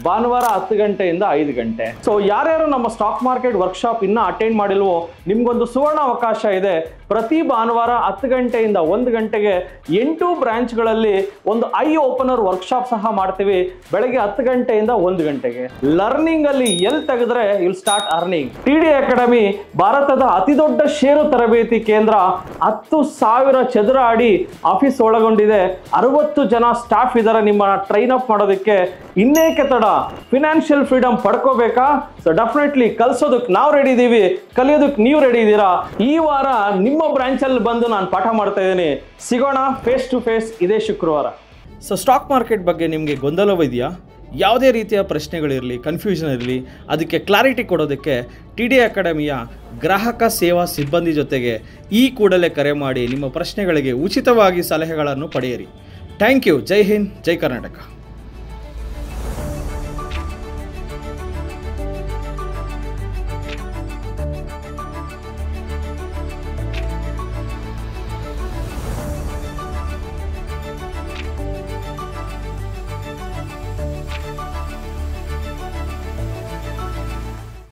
ಭಾನುವಾರ 10 ಗಂಟೆಯಿಂದ 5 ಗಂಟೆ. ಸೊ ಯಾರ್ಯಾರು ನಮ್ಮ ಸ್ಟಾಕ್ ಮಾರ್ಕೆಟ್ ವರ್ಕ್ಶಾಪ್ ಇನ್ನೂ ಅಟೆಂಡ್ ಮಾಡಿಲ್ವೋ ನಿಮ್ಗೊಂದು ಸುವರ್ಣ ಅವಕಾಶ ಇದೆ. ಪ್ರತಿ ಭಾನುವಾರ 10 ಗಂಟೆಯಿಂದ 1 ಗಂಟೆಗೆ 8 ಬ್ರಾಂಚ್ಗಳಲ್ಲಿ ಒಂದು ಐ ಓಪನರ್ ವರ್ಕ್ಶಾಪ್ ಸಹ ಮಾಡ್ತೀವಿ. ಬೆಳಗ್ಗೆ 10 ಗಂಟೆಯಿಂದ 1 ಗಂಟೆಗೆ. ಲರ್ನಿಂಗ್ ಅಲ್ಲಿ ಎಲ್ಲಿ ತೆಗೆದ್ರೆ will start earning. TD academy ಭಾರತದ ಅತಿ ದೊಡ್ಡ ಷೇರು ತರಬೇತಿ ಕೇಂದ್ರ. 10,000 ಚದರ ಅಡಿ ಆಫೀಸ್ ಒಳಗೊಂಡಿದೆ. 60 ಜನ ಸ್ಟಾಫ್ ಇದ್ದಾರೆ ನಿಮ್ಮನ್ನ ಟ್ರೈನ್ ಅಪ್ ಮಾಡೋದಕ್ಕೆ. ಇನ್ನೇಕೆ ತಡ? ಫಿನಾನ್ಷಿಯಲ್ ಫ್ರೀಡಮ್ ಪಡ್ಕೋಬೇಕಾ? ಸೊ ಡೆಫಿನೆಟ್ಲಿ ಕಲಿಸೋದಕ್ಕೆ ನಾವು ರೆಡಿ ಇದ್ದೀವಿ, ಕಲಿಯೋದಕ್ಕೆ ನೀವು ರೆಡಿ ಇದ್ದೀರಾ? ಈ ವಾರ ನಿಮ್ಮ ಬ್ರಾಂಚಲ್ಲಿ ಬಂದು ನಾನು ಪಾಠ ಮಾಡ್ತಾ ಇದ್ದೀನಿ. ಸಿಗೋಣ ಫೇಸ್ ಟು ಫೇಸ್ ಇದೇ ಶುಕ್ರವಾರ. ಸೊ ಸ್ಟಾಕ್ ಮಾರ್ಕೆಟ್ ಬಗ್ಗೆ ನಿಮಗೆ ಗೊಂದಲವಿದೆಯಾ? ಯಾವುದೇ ರೀತಿಯ ಪ್ರಶ್ನೆಗಳಿರಲಿ, ಕನ್ಫ್ಯೂಷನ್ ಇರಲಿ, ಅದಕ್ಕೆ ಕ್ಲಾರಿಟಿ ಕೊಡೋದಕ್ಕೆ TD ಅಕಾಡೆಮಿಯ ಗ್ರಾಹಕ ಸೇವಾ ಸಿಬ್ಬಂದಿ ಜೊತೆಗೆ ಈ ಕೂಡಲೇ ಕರೆ ಮಾಡಿ ನಿಮ್ಮ ಪ್ರಶ್ನೆಗಳಿಗೆ ಉಚಿತವಾಗಿ ಸಲಹೆಗಳನ್ನು ಪಡೆಯಿರಿ. Thank you. ಜೈ ಹಿಂದ್, ಜೈ ಕರ್ನಾಟಕ.